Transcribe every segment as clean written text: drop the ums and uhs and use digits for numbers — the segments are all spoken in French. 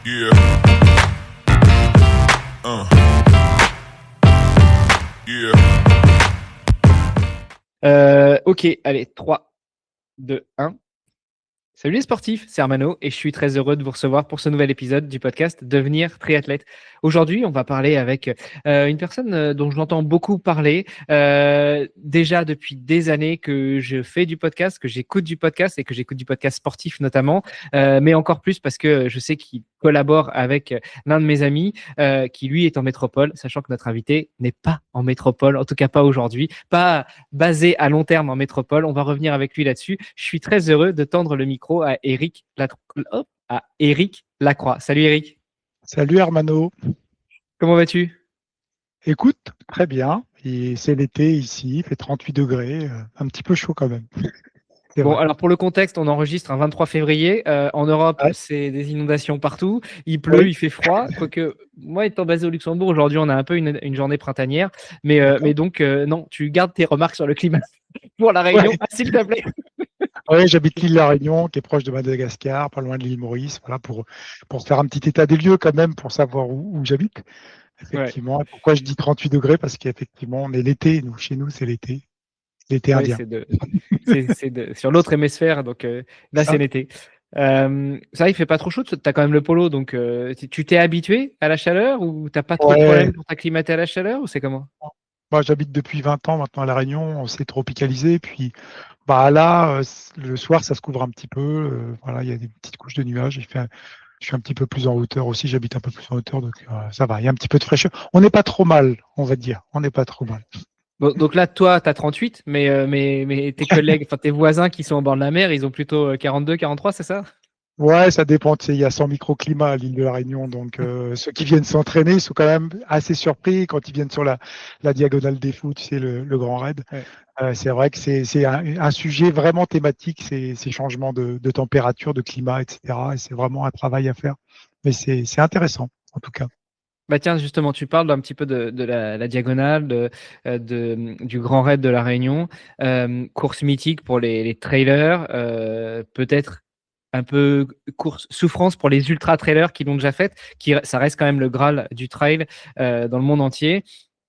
Yeah. Yeah. Ok, allez, 3, 2, 1. Salut les sportifs, c'est Armano et je suis très heureux de vous recevoir pour ce nouvel épisode du podcast Devenir triathlète. Aujourd'hui, on va parler avec une personne dont j'entends beaucoup parler déjà depuis des années que je fais du podcast, que j'écoute du podcast et que j'écoute du podcast sportif notamment, mais encore plus parce que je sais qu'il collabore avec l'un de mes amis qui lui est en métropole, sachant que notre invité n'est pas en métropole, en tout cas pas aujourd'hui, pas basé à long terme en métropole. On va revenir avec lui là-dessus. Je suis très heureux de tendre le micro à Éric Lacroix. Salut Éric. Salut Hermano. Comment vas-tu? Écoute, très bien. Et c'est l'été ici, il fait 38 degrés, un petit peu chaud quand même. Bon, alors pour le contexte, on enregistre un 23 février. En Europe, Ouais. c'est des inondations partout. Il pleut, Oui. il fait froid. Quoique, moi, étant basé au Luxembourg, aujourd'hui, on a un peu une journée printanière. Mais donc, non, tu gardes tes remarques sur le climat pour la Réunion, Ouais. s'il te plaît. Ouais, j'habite l'île La Réunion, qui est proche de Madagascar, pas loin de l'île Maurice. Voilà, pour faire un petit état des lieux quand même, pour savoir où j'habite. Ouais. Effectivement. Et pourquoi je dis 38 degrés? Parce qu'effectivement, on est l'été. Chez nous, c'est l'été. L'été Oui, indien. sur l'autre hémisphère, donc là c'est Ça. l'été. Ça, il fait pas trop chaud, tu as quand même le polo, donc tu t'es habitué à la chaleur ou t'as pas trop de Ouais. problèmes pour t'acclimater à la chaleur ou c'est comment? Moi, j'habite depuis 20 ans maintenant à La Réunion. On s'est tropicalisé. Puis, bah là, le soir, ça se couvre un petit peu. Voilà, il y a des petites couches de nuages. Je suis un petit peu plus en hauteur aussi. J'habite un peu plus en hauteur, donc ça va. Il y a un petit peu de fraîcheur. On n'est pas trop mal, on va dire. On n'est pas trop mal. Bon, donc là, toi, tu as 38, mais tes collègues, enfin tes voisins qui sont au bord de la mer, ils ont plutôt 42, 43, c'est ça? Ouais, ça dépend. Tu sais, il y a 100 microclimats à l'île de la Réunion, donc ceux qui viennent s'entraîner ils sont quand même assez surpris quand ils viennent sur la diagonale des fous, tu sais, le Grand Raid. Ouais. C'est vrai que c'est un sujet vraiment thématique, ces changements de température, de climat, etc. Et c'est vraiment un travail à faire. Mais c'est intéressant, en tout cas. Bah tiens, justement, tu parles un petit peu de la diagonale, du Grand Raid de la Réunion, course mythique pour les trailers, peut-être un peu course souffrance pour les ultra trailers qui l'ont déjà faite, ça reste quand même le Graal du trail dans le monde entier,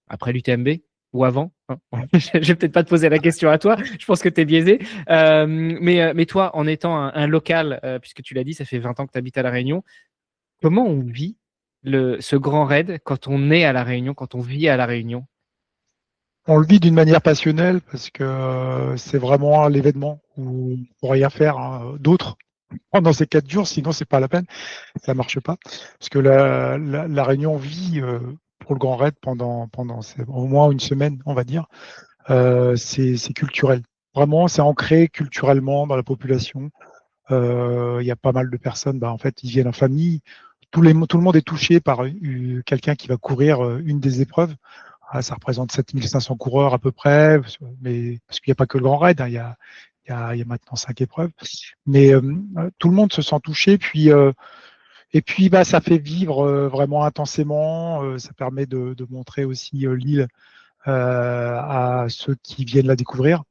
après l'UTMB ou avant, hein. Je vais peut-être pas te poser la question à toi, je pense que tu es biaisé. Mais toi, en étant un local, puisque tu l'as dit, ça fait 20 ans que tu habites à La Réunion, comment on vit ce grand raid quand on est à La Réunion, quand on vit à La Réunion? On le vit d'une manière passionnelle parce que c'est vraiment l'événement où on ne peut rien faire d'autre pendant ces 4 jours, sinon c'est pas la peine, ça marche pas. Parce que la Réunion vit pour le Grand Raid pendant au moins une semaine, on va dire. C'est culturel. Vraiment, c'est ancré culturellement dans la population. Il y a pas mal de personnes, bah, en fait, ils viennent en famille. Tout le monde est touché par quelqu'un qui va courir une des épreuves. Ah, ça représente 7500 coureurs à peu près, mais parce qu'il n'y a pas que le Grand Raid, hein, il y a maintenant 5 épreuves. Mais tout le monde se sent touché, et puis bah, ça fait vivre vraiment intensément. Ça permet de montrer aussi l'île à ceux qui viennent la découvrir.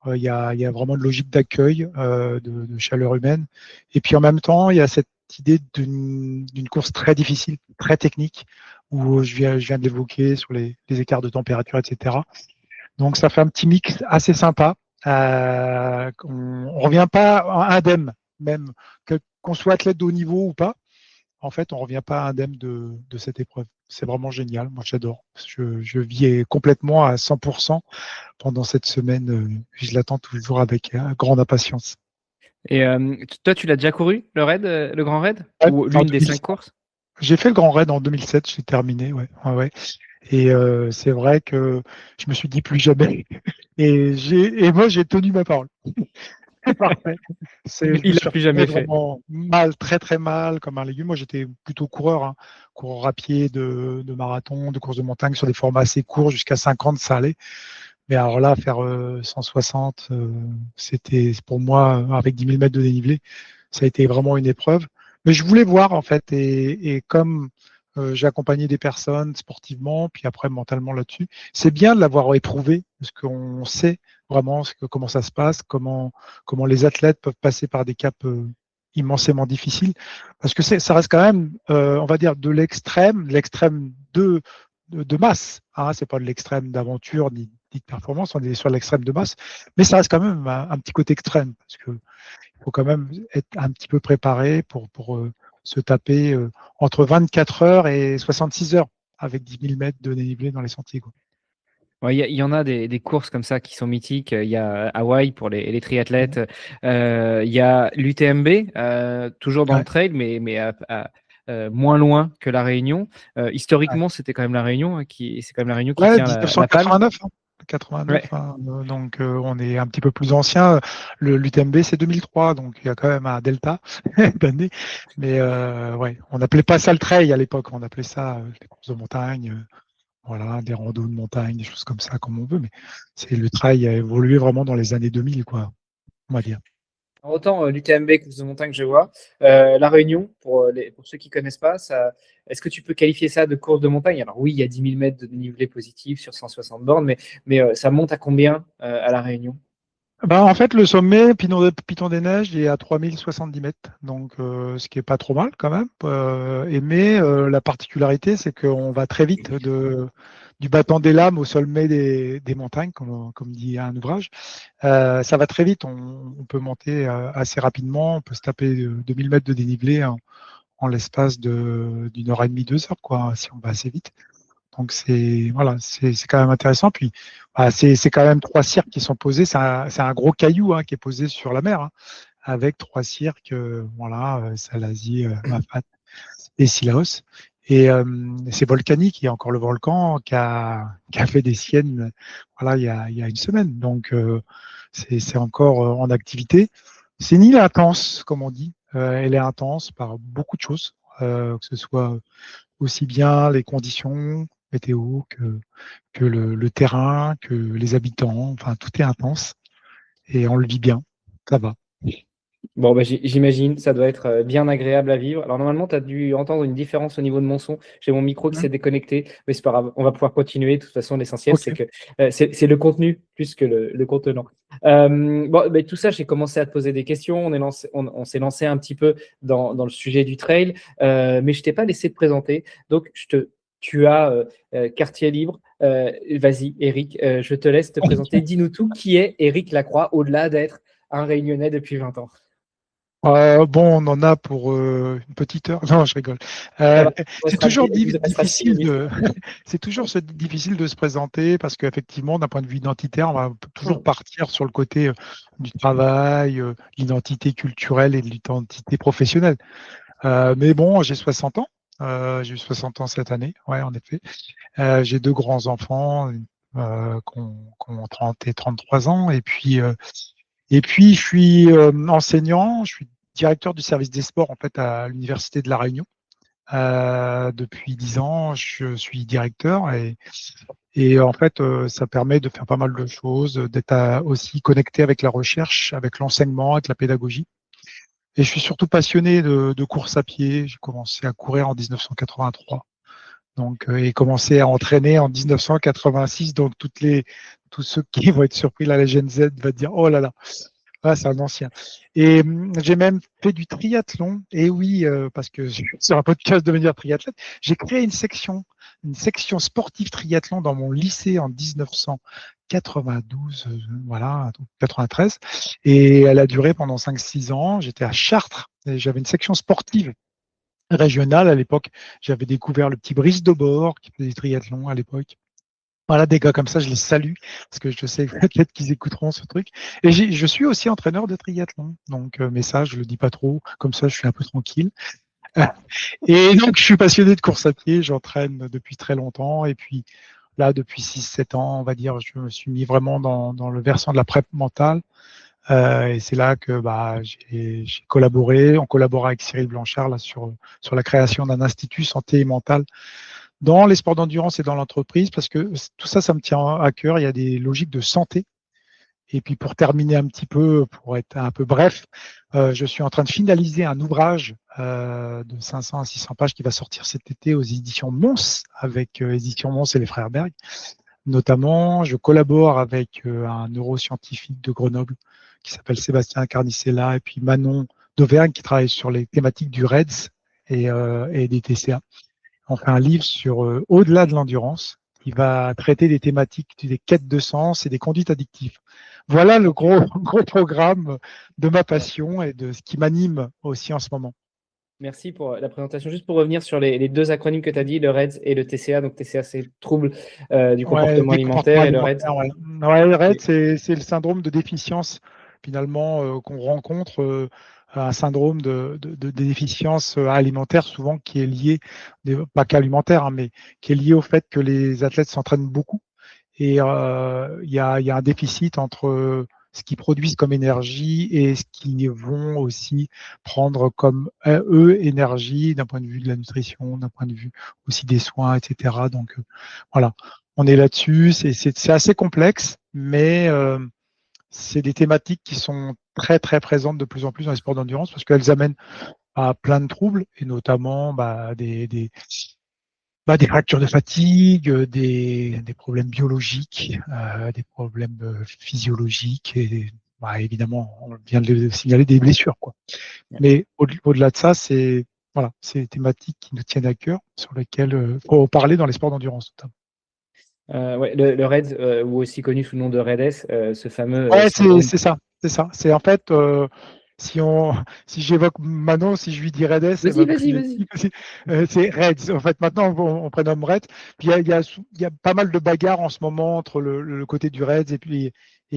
Il y a vraiment une logique d'accueil, de chaleur humaine. Et puis en même temps, il y a cette idée d'une course très difficile, très technique, où je viens de l'évoquer sur les écarts de température, etc. Donc ça fait un petit mix assez sympa. On ne revient pas indemne, même qu'on soit athlète de haut niveau ou pas. En fait, on ne revient pas indemne de cette épreuve. C'est vraiment génial. Moi, j'adore. Je vis complètement à 100% pendant cette semaine. Je l'attends toujours avec grande impatience. Et toi, tu l'as déjà couru, le raid, le grand raid? Ouais, Ou en l'une des 2000 cinq courses? j'ai fait le Grand Raid en 2007, j'ai terminé. Ouais, ouais, ouais. Et c'est vrai que je me suis dit plus jamais. Et moi, j'ai tenu ma parole. C'est parfait. Je me Il suis l'a plus retrouvé jamais fait. vraiment mal, très très mal, comme un légume. Moi, j'étais plutôt coureur, hein. Coureur à pied de marathon, de course de montagne sur des formats assez courts, jusqu'à 50, ça allait. Mais alors là, faire 160, c'était pour moi, avec 10 000 mètres de dénivelé, ça a été vraiment une épreuve. Mais je voulais voir, en fait, et comme j'ai accompagné des personnes sportivement, puis après mentalement là-dessus, c'est bien de l'avoir éprouvé, parce qu'on sait vraiment comment ça se passe, comment les athlètes peuvent passer par des caps immensément difficile, parce que ça reste quand même, on va dire, de l'extrême de masse. Hein, c'est pas de l'extrême d'aventure ni de performance, on est sur l'extrême de masse, mais ça reste quand même un petit côté extrême, parce que il faut quand même être un petit peu préparé pour se taper entre 24 heures et 66 heures avec 10 000 mètres de dénivelé dans les sentiers, quoi. Ouais, il y en a des courses comme ça qui sont mythiques. Il y a Hawaï pour les triathlètes. Mhm. Il y a l'UTMB, toujours dans le Ouais. trail, mais moins loin que la Réunion. Ouais. Historiquement, c'était quand même la Réunion c'est quand même la Réunion qui Ouais, tient la palme. 1989. Hein. Ouais. 89, hein, donc on est un petit peu plus ancien. L'UTMB c'est 2003, donc il y a quand même un delta d'années. Mais ouais, on n'appelait pas ça le trail à l'époque, on appelait ça des courses de montagne, voilà, des randos de montagne, des choses comme ça, comme on veut. Mais c'est le trail a évolué vraiment dans les années 2000, quoi, on va dire. Autant l'UTMB, course de montagne, je vois. La Réunion, pour ceux qui ne connaissent pas, est-ce que tu peux qualifier ça de course de montagne? Alors oui, il y a 10 000 mètres de dénivelé positif sur 160 bornes, mais ça monte à combien à La Réunion? Ben, en fait, le sommet Piton des Neiges il est à 3070 mètres, donc ce qui est pas trop mal quand même. Mais la particularité, c'est qu'on va très vite du battant des lames au sommet des montagnes, comme dit un ouvrage. Ça va très vite, on peut monter assez rapidement, on peut se taper 2000 mètres de dénivelé en l'espace d'une heure et demie, 2 heures, quoi, si on va assez vite. Donc c'est voilà, c'est quand même intéressant. Puis bah, c'est quand même 3 cirques qui sont posés. C'est un gros caillou qui est posé sur la mer, avec 3 cirques, voilà, Salazie, Mafat et Silaos. Et c'est volcanique. Il y a encore le volcan qui a fait des siennes, voilà, il y a une semaine. Donc c'est encore en activité. C'est une île intense, comme on dit. Elle est intense par beaucoup de choses, que ce soit aussi bien les conditions météo que le terrain, que les habitants. Enfin, tout est intense et on le vit bien. Ça va. Bon, bah, j'imagine, ça doit être bien agréable à vivre. Alors normalement, tu as dû entendre une différence au niveau de mon son. J'ai mon micro qui Mmh. s'est déconnecté, mais c'est pas grave, on va pouvoir continuer. De toute façon, l'essentiel, Ok. c'est que c'est le contenu plus que le contenant. Bon, bah, tout ça, j'ai commencé à te poser des questions. On s'est lancé un petit peu dans le sujet du trail, mais je t'ai pas laissé te présenter. Donc, tu as quartier libre. Vas-y, Eric, je te laisse te présenter. Dis-nous tout. Qui est Eric Lacroix, au-delà d'être un Réunionnais depuis 20 ans? Bon, on en a pour une petite heure. Non, je rigole. Ça Euh, va, c'est toujours il vous restera 6 difficile minutes. de, c'est toujours difficile de se présenter parce qu'effectivement, d'un point de vue identitaire, on va toujours partir sur le côté du travail, l'identité culturelle et l'identité professionnelle. Mais bon, j'ai 60 ans. J'ai eu 60 ans cette année, ouais, en effet. J'ai 2 grands-enfants qui ont 30 et 33 ans. Et puis, je suis enseignant, je suis directeur du service des sports en fait à l'Université de La Réunion. Depuis 10 ans, je suis directeur et en fait, ça permet de faire pas mal de choses, d'être aussi connecté avec la recherche, avec l'enseignement, avec la pédagogie. Et je suis surtout passionné de course à pied. J'ai commencé à courir en 1983. Donc, et commencé à entraîner en 1986. Donc, tous ceux qui vont être surpris, là, la Gen Z va dire, oh là là, ah, c'est un ancien. Et j'ai même fait du triathlon. Et oui, parce que sur un podcast devenir triathlète, j'ai créé une section sportive triathlon dans mon lycée en 1992, voilà, 93. Et elle a duré pendant 5-6 ans. J'étais à Chartres et j'avais une section sportive régionale à l'époque. J'avais découvert le petit Brice de Bord qui faisait du triathlon à l'époque. Voilà, des gars comme ça, je les salue parce que je sais peut-être qu'ils écouteront ce truc. Et je suis aussi entraîneur de triathlon. Donc, mais ça, je le dis pas trop. Comme ça, je suis un peu tranquille. Et donc, je suis passionné de course à pied. J'entraîne depuis très longtemps. Et puis, là, depuis 6-7 ans, on va dire, je me suis mis vraiment dans le versant de la prep mentale. Et c'est là que j'ai collaboré. On collabore avec Cyril Blanchard là, sur la création d'un institut santé et mentale dans les sports d'endurance et dans l'entreprise, parce que tout ça, ça me tient à cœur. Il y a des logiques de santé. Et puis pour terminer un petit peu, pour être un peu bref, je suis en train de finaliser un ouvrage de 500 à 600 pages qui va sortir cet été aux éditions Mons, avec éditions Mons et les frères Berg. Notamment, je collabore avec un neuroscientifique de Grenoble qui s'appelle Sébastien Carnicella et puis Manon d'Auvergne qui travaille sur les thématiques du REDS et des TCA. On fait un livre sur au-delà de l'endurance, qui va traiter des thématiques des quêtes de sens et des conduites addictives. Voilà le gros, gros programme de ma passion et de ce qui m'anime aussi en ce moment. Merci pour la présentation. Juste pour revenir sur les deux acronymes que tu as dit, le REDS et le TCA. Donc, TCA, c'est trouble du Ouais, comportement des comportements alimentaire et le REDS. alimentaires. Ouais. Ouais, le RED, c'est le syndrome de déficience finalement qu'on rencontre, un syndrome de déficience alimentaire souvent qui est lié, pas qu'alimentaire, hein, mais qui est lié au fait que les athlètes s'entraînent beaucoup et il y a un déficit entre ce qu'ils produisent comme énergie et ce qu'ils vont aussi prendre comme eux énergie d'un point de vue de la nutrition, d'un point de vue aussi des soins, etc. Donc voilà, on est là-dessus. C'est assez complexe, mais c'est des thématiques qui sont très très présentes de plus en plus dans les sports d'endurance parce qu'elles amènent à plein de troubles et notamment des fractures de fatigue, des problèmes biologiques, des problèmes physiologiques et évidemment, on vient de le signaler, des blessures, quoi. Mais au-delà de ça, c'est des thématiques qui nous tiennent à cœur, sur lesquelles il faut parler dans les sports d'endurance, notamment. Ouais, le REDS, ou aussi connu sous le nom de REDS, ce fameux Ouais, syndrome. c'est ça, c'est ça. C'est en fait, si on, si j'évoque Manon, si je lui dis Redes, elle Vas-y, va me vas-y, crier vas-y. dessus. C'est Reds. En fait, maintenant, on prénomme Reds. Puis il y a pas mal de bagarres en ce moment entre le côté du Reds et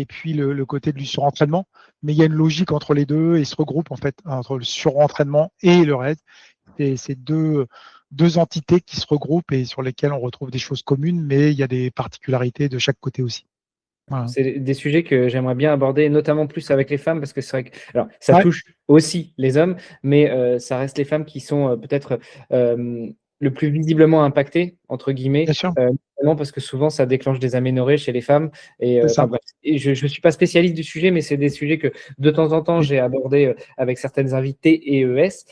puis le côté du surentraînement. Mais il y a une logique entre les deux et ils se regroupent en fait entre le surentraînement et le Reds. Et c'est deux entités qui se regroupent et sur lesquelles on retrouve des choses communes, mais il y a des particularités de chaque côté aussi. Voilà. C'est des sujets que j'aimerais bien aborder, notamment plus avec les femmes, parce que c'est vrai que, alors, ça Ouais, touche aussi les hommes, mais ça reste les femmes qui sont peut-être le plus visiblement impactées, entre guillemets, bien sûr, notamment parce que souvent ça déclenche des aménorrhées chez les femmes. Et c'est enfin ça. bref, et je ne suis pas spécialiste du sujet, mais c'est des sujets que de temps en temps j'ai abordés avec certaines invitées EES,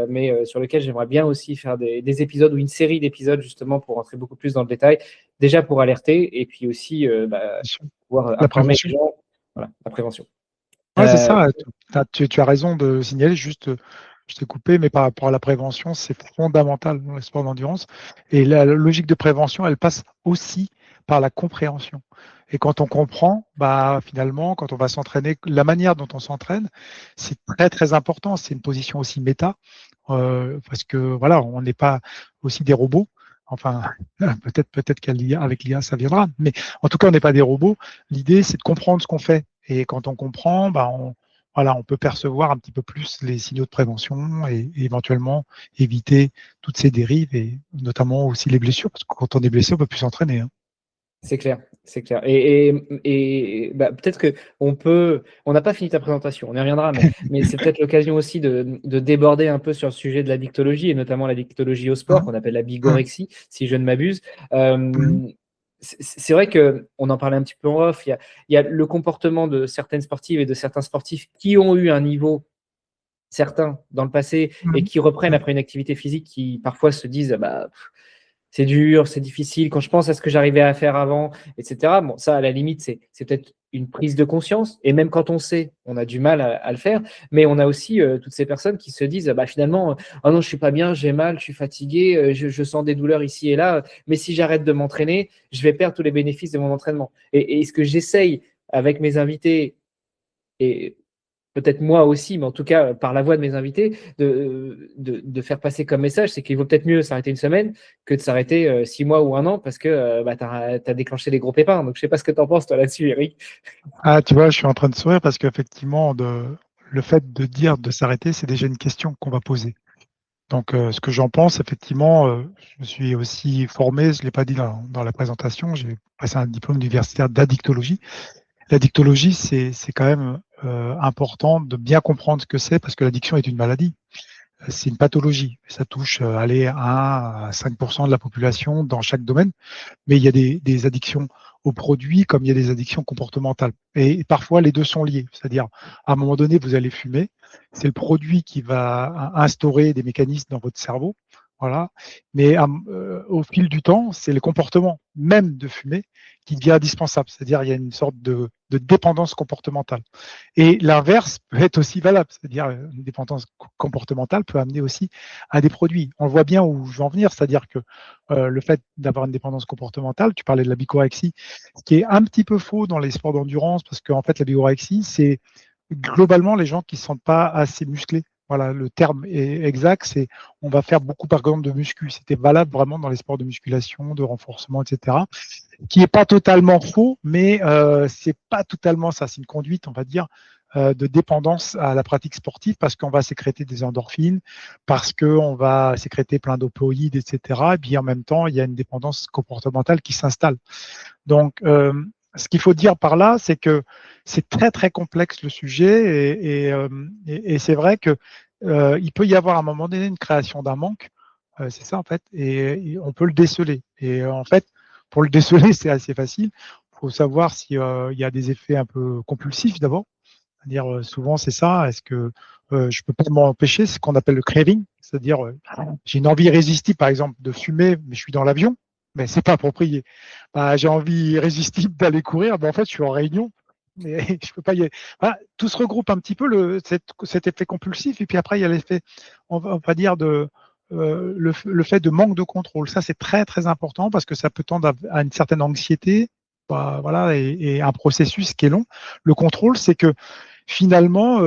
mais sur lesquels j'aimerais bien aussi faire des épisodes ou une série d'épisodes justement pour rentrer beaucoup plus dans le détail, déjà pour alerter et puis aussi Bien sûr. pouvoir La informer prévention. les gens. Voilà, la prévention. Ouais, c'est Euh, ça. Tu as raison de signaler, juste, je t'ai coupé, mais par rapport à la prévention, c'est fondamental dans les sports d'endurance. Et la logique de prévention, elle passe aussi par la compréhension. Et quand on comprend, finalement, quand on va s'entraîner, la manière dont on s'entraîne, c'est très, très important. C'est une position aussi méta, parce que voilà, on n'est pas aussi des robots. Enfin, peut-être qu'avec l'IA, ça viendra. Mais en tout cas, on n'est pas des robots. L'idée, c'est de comprendre ce qu'on fait. Et quand on comprend, on peut percevoir un petit peu plus les signaux de prévention et éventuellement éviter toutes ces dérives et notamment aussi les blessures, parce que quand on est blessé, on peut plus s'entraîner, hein. c'est clair, c'est clair. Et peut-être que on n'a pas fini ta présentation, on y reviendra, mais c'est peut-être l'occasion aussi de déborder un peu sur le sujet de la dictologie et notamment la dictologie au sport, Hein. qu'on appelle la Hum, bigorexie, si je ne m'abuse. hum, C'est vrai que on en parlait un petit peu en off. Il y a le comportement de certaines sportives et de certains sportifs qui ont eu un niveau certain dans le passé et hum, qui reprennent hum. après une activité physique qui parfois se disent ah bah c'est dur, c'est difficile. Quand je pense à ce que j'arrivais à faire avant, etc. Bon, ça, à la limite, c'est peut-être une prise de conscience. Et même quand on sait, on a du mal à le faire. Mais on a aussi toutes ces personnes qui se disent, bah, finalement, oh non, je suis pas bien, j'ai mal, je suis fatigué, je sens des douleurs ici et là. Mais si j'arrête de m'entraîner, je vais perdre tous les bénéfices de mon entraînement. Et ce que j'essaye avec mes invités, et peut-être moi aussi, mais en tout cas par la voix de mes invités, de faire passer comme message, c'est qu'il vaut peut-être mieux s'arrêter une semaine que de s'arrêter 6 mois ou un an parce que tu as déclenché des gros pépins. Donc je sais pas ce que tu en penses toi là-dessus, Eric. Ah, tu vois, je suis en train de sourire parce qu'effectivement, le fait de dire de s'arrêter, c'est déjà une question qu'on va poser. Donc, ce que j'en pense, effectivement, je me suis aussi formé, je ne l'ai pas dit dans la présentation, j'ai passé un diplôme universitaire d'addictologie. La dictologie, c'est quand même important de bien comprendre ce que c'est parce que l'addiction est une maladie. C'est une pathologie. Ça touche allez, 1 à 5% de la population dans chaque domaine, mais il y a des addictions aux produits comme il y a des addictions comportementales. Et parfois, les deux sont liés. C'est-à-dire, à un moment donné, vous allez fumer. C'est le produit qui va instaurer des mécanismes dans votre cerveau. Voilà. Mais au fil du temps, c'est le comportement même de fumer qui devient indispensable. C'est-à-dire il y a une sorte de dépendance comportementale. Et l'inverse peut être aussi valable. C'est-à-dire une dépendance comportementale peut amener aussi à des produits. On voit bien où je veux en venir. C'est-à-dire que le fait d'avoir une dépendance comportementale, tu parlais de la bigorexie, ce qui est un petit peu faux dans les sports d'endurance, parce qu'en fait la bigorexie, c'est globalement les gens qui ne se sentent pas assez musclés. Voilà, le terme est exact, c'est on va faire beaucoup par exemple de muscu. C'était valable vraiment dans les sports de musculation, de renforcement, etc. Qui n'est pas totalement faux, mais c'est pas totalement ça. C'est une conduite, on va dire, de dépendance à la pratique sportive parce qu'on va sécréter des endorphines, parce qu'on va sécréter plein d'opioïdes, etc. Et puis en même temps, il y a une dépendance comportementale qui s'installe. Donc, ce qu'il faut dire par là, c'est que c'est très très complexe le sujet et c'est vrai que il peut y avoir à un moment donné une création d'un manque, c'est ça en fait, et on peut le déceler. Et en fait, pour le déceler, c'est assez facile. Il faut savoir s'il y a des effets un peu compulsifs d'abord. C'est-à-dire souvent c'est ça. Est-ce que je peux pas m'empêcher, c'est ce qu'on appelle le craving, c'est-à-dire j'ai une envie irrésistible par exemple de fumer, mais je suis dans l'avion, mais c'est pas approprié. Bah, j'ai envie irrésistible d'aller courir, mais en fait je suis en réunion, mais je peux pas y aller. Voilà, tout se regroupe un petit peu cet effet compulsif et puis après il y a l'effet, on va dire de le fait de manque de contrôle. Ça c'est très très important parce que ça peut tendre à une certaine anxiété, bah, voilà, et un processus qui est long. Le contrôle, c'est que finalement,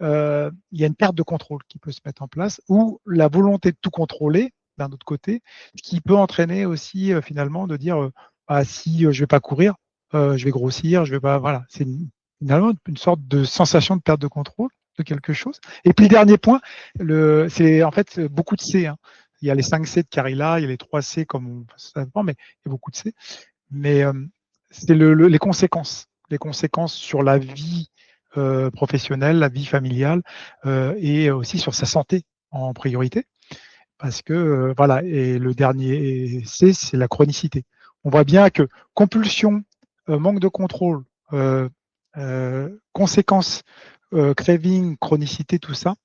il y a une perte de contrôle qui peut se mettre en place ou la volonté de tout contrôler d'un autre côté, ce qui peut entraîner aussi finalement de dire si je vais pas courir, je vais grossir, je vais pas. Voilà, c'est finalement une sorte de sensation de perte de contrôle de quelque chose. Et puis le dernier point, c'est en fait beaucoup de C. Hein. Il y a les 5 C de Carilla, il y a les 3 C comme ça dépend, mais il y a beaucoup de C. Mais c'est les conséquences. Les conséquences sur la vie professionnelle, la vie familiale et aussi sur sa santé en priorité. Parce que, voilà, et le dernier C, c'est la chronicité. On voit bien que compulsion, manque de contrôle, conséquences, craving, chronicité, tout ça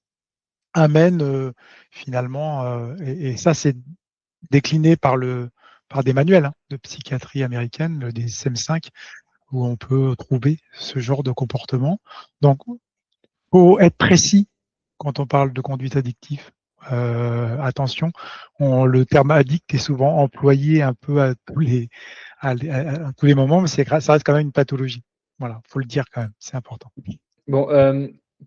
amène finalement, et ça c'est décliné par des manuels de psychiatrie américaine, le DSM-5, où on peut trouver ce genre de comportement. Donc, faut être précis quand on parle de conduite addictive. Attention, le terme addict est souvent employé un peu à tous les moments, mais ça reste quand même une pathologie. Voilà, faut le dire quand même, c'est important. Bon,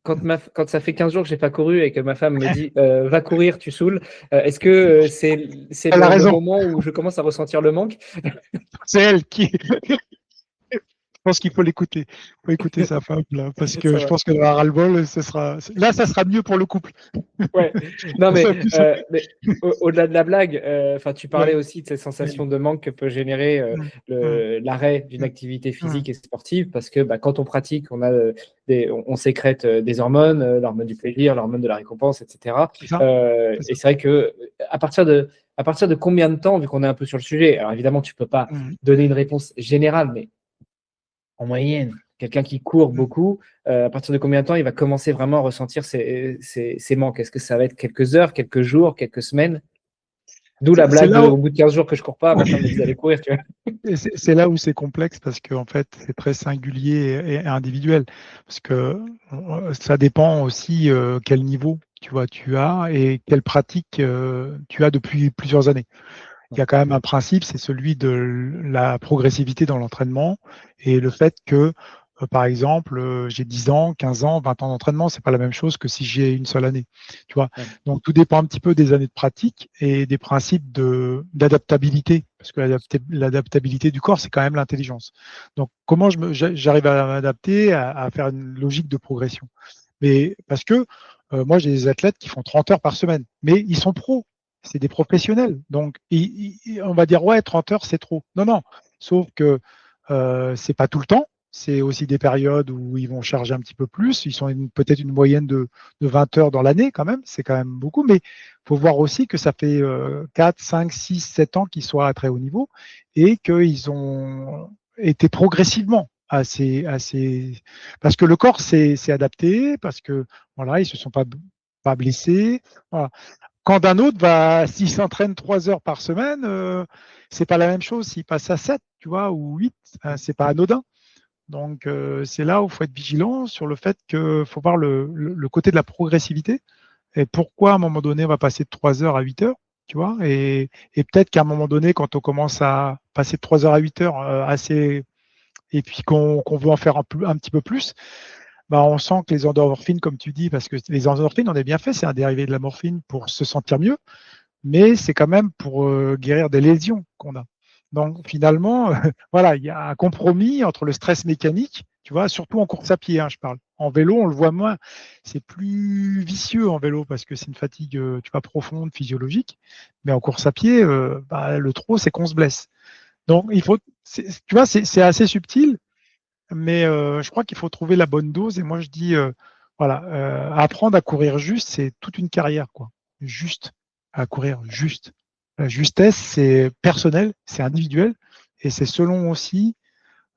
quand ça fait 15 jours que j'ai pas couru et que ma femme me dit va courir, tu saoules, est-ce que c'est Elle a le raison, moment où je commence à ressentir le manque? c'est elle qui. Je pense qu'il faut l'écouter. Il faut écouter sa femme, là, parce que Ça je va. pense que le ras-le-bol, là, ça sera mieux pour le couple. Ouais. Non, Ça sera plus- mais au-delà de la blague, tu parlais Ouais. aussi de cette Ouais. sensation de manque que peut générer Mm. Mm. l'arrêt d'une Mm. activité Mm. physique et sportive, parce que quand on pratique, on sécrète des hormones, l'hormone du plaisir, l'hormone de la récompense, etc. C'est ça. C'est Et ça. c'est vrai que à partir de combien de temps, vu qu'on est un peu sur le sujet, alors évidemment, tu peux pas Mm. donner une réponse générale, mais en moyenne, quelqu'un qui court Mm. beaucoup, à partir de combien de temps il va commencer vraiment à ressentir ces manques? Est-ce que ça va être quelques heures, quelques jours, quelques semaines? D'où la C'est blague là de où, au bout de 15 jours que je cours pas, ma femme me dit d'aller courir, tu vois. c'est là où c'est complexe parce que en fait, c'est très singulier et individuel. Parce que ça dépend aussi quel niveau tu as et quelle pratique tu as depuis plusieurs années. Il y a quand même un principe, c'est celui de la progressivité dans l'entraînement et le fait que, par exemple, j'ai 10 ans, 15 ans, 20 ans d'entraînement, c'est pas la même chose que si j'ai une seule année. Tu vois. Ouais. Donc tout dépend un petit peu des années de pratique et des principes d'adaptabilité, parce que l'adaptabilité du corps, c'est quand même l'intelligence. Donc comment j'arrive à m'adapter, à faire une logique de progression. Mais parce que moi, j'ai des athlètes qui font 30 heures par semaine, mais ils sont pros, c'est des professionnels. Donc, on va dire, ouais, 30 heures, c'est trop. Non, non. Sauf que c'est pas tout le temps. C'est aussi des périodes où ils vont charger un petit peu plus. Ils sont peut-être une moyenne de 20 heures dans l'année quand même. C'est quand même beaucoup. Mais il faut voir aussi que ça fait 4, 5, 6, 7 ans qu'ils soient à très haut niveau et qu'ils ont été progressivement assez, parce que le corps s'est adapté, parce que voilà, ils se sont pas blessés. Voilà. Quand d'un autre, s'il s'entraîne 3 heures par semaine, c'est pas la même chose s'il passe à 7. tu vois, ou 8, c'est pas anodin. Donc, c'est là où il faut être vigilant sur le fait qu'il faut voir le côté de la progressivité et pourquoi à un moment donné on va passer de 3 heures à 8 heures, tu vois, et peut-être qu'à un moment donné, quand on commence à passer de 3 heures à 8 heures assez, et puis qu'on veut en faire un petit peu plus, bah, on sent que les endorphines, comme tu dis, parce que les endorphines, on est bien fait, c'est un dérivé de la morphine pour se sentir mieux, mais c'est quand même pour guérir des lésions qu'on a. Donc finalement, voilà, il y a un compromis entre le stress mécanique, tu vois, surtout en course à pied, hein, je parle. En vélo, on le voit moins. C'est plus vicieux en vélo parce que c'est une fatigue, tu vois, profonde, physiologique. Mais en course à pied, bah, le trop, c'est qu'on se blesse. Donc il faut, tu vois, c'est assez subtil, mais je crois qu'il faut trouver la bonne dose. Et moi, je dis, voilà, apprendre à courir juste, c'est toute une carrière, quoi. Juste, à courir juste. La justesse, c'est personnel, c'est individuel, et c'est selon aussi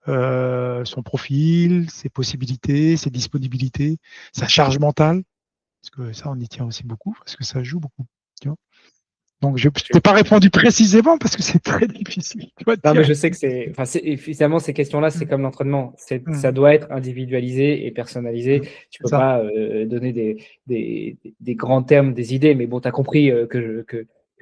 son profil, ses possibilités, ses disponibilités, sa charge mentale, parce que ça, on y tient aussi beaucoup, parce que ça joue beaucoup. Tu vois. Donc, je ne t'ai pas répondu précisément parce que c'est très difficile. Tu vois, de Non, mais dire. je sais que finalement, ces questions-là, c'est Mm, comme l'entraînement. Ça mm, doit être individualisé et personnalisé. mm, Tu c'est peux ça, pas donner des grands termes, des idées, mais bon, tu as compris que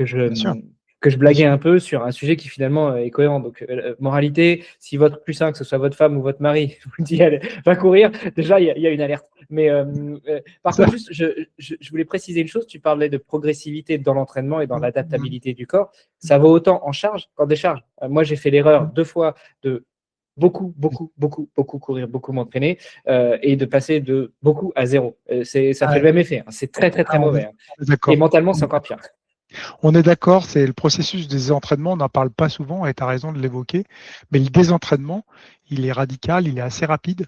je, bien sûr, que je bien blaguais sûr. un peu sur un sujet qui finalement est cohérent. Donc, moralité, si votre plus un, que ce soit votre femme ou votre mari, vous dit, allez, va courir, déjà, il y a une alerte. Mais par Ça, contre, juste, je voulais préciser une chose. Tu parlais de progressivité dans l'entraînement et dans mm, mm, l'adaptabilité du corps. Ça vaut autant en charge qu'en décharge. Moi, j'ai fait l'erreur mm. 2 fois de beaucoup courir, beaucoup m'entraîner et de passer de beaucoup à zéro. Ça fait Ouais. le même effet, hein. C'est très, très, très Ah, mauvais, hein. on est Et d'accord. mentalement, c'est encore pire. On est d'accord, c'est le processus des entraînements, on n'en parle pas souvent, et tu as raison de l'évoquer, mais le désentraînement, il est radical, il est assez rapide,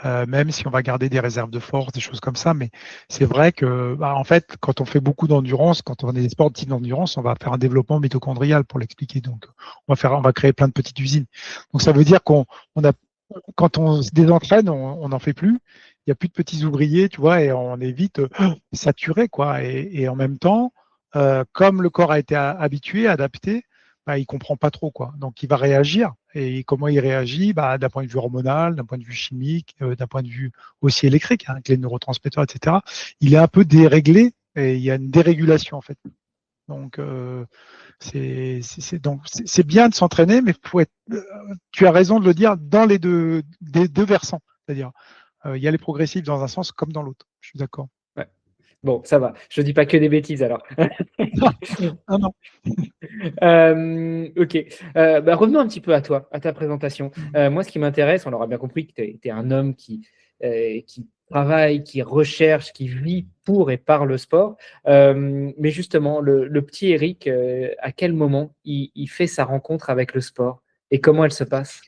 même si on va garder des réserves de force, des choses comme ça, mais c'est vrai que, bah, en fait, quand on fait beaucoup d'endurance, quand on est des sportifs d'endurance, on va faire un développement mitochondrial pour l'expliquer. Donc, on va créer plein de petites usines. Donc, ça veut dire on a, quand on se désentraîne, on n'en fait plus. Il n'y a plus de petits ouvriers, tu vois, et on est vite saturé, quoi. Et en même temps, comme le corps a été habitué, adapté, bah, il comprend pas trop, quoi. Donc il va réagir. Et comment il réagit, bah, d'un point de vue hormonal, d'un point de vue chimique, d'un point de vue aussi électrique, hein, avec les neurotransmetteurs, etc. Il est un peu déréglé et il y a une dérégulation en fait. Donc c'est bien de s'entraîner, mais faut être, tu as raison de le dire dans des deux versants. C'est-à-dire, il y a les progressifs dans un sens comme dans l'autre. Je suis d'accord. Ouais. Bon, ça va. Je dis pas que des bêtises alors. Ah non. Ok. Bah, revenons un petit peu à toi, à ta présentation. Moi, ce qui m'intéresse, on aura bien compris que tu es un homme qui travaille, qui recherche, qui vit pour et par le sport. Mais justement, le petit Eric, à quel moment il fait sa rencontre avec le sport et comment elle se passe?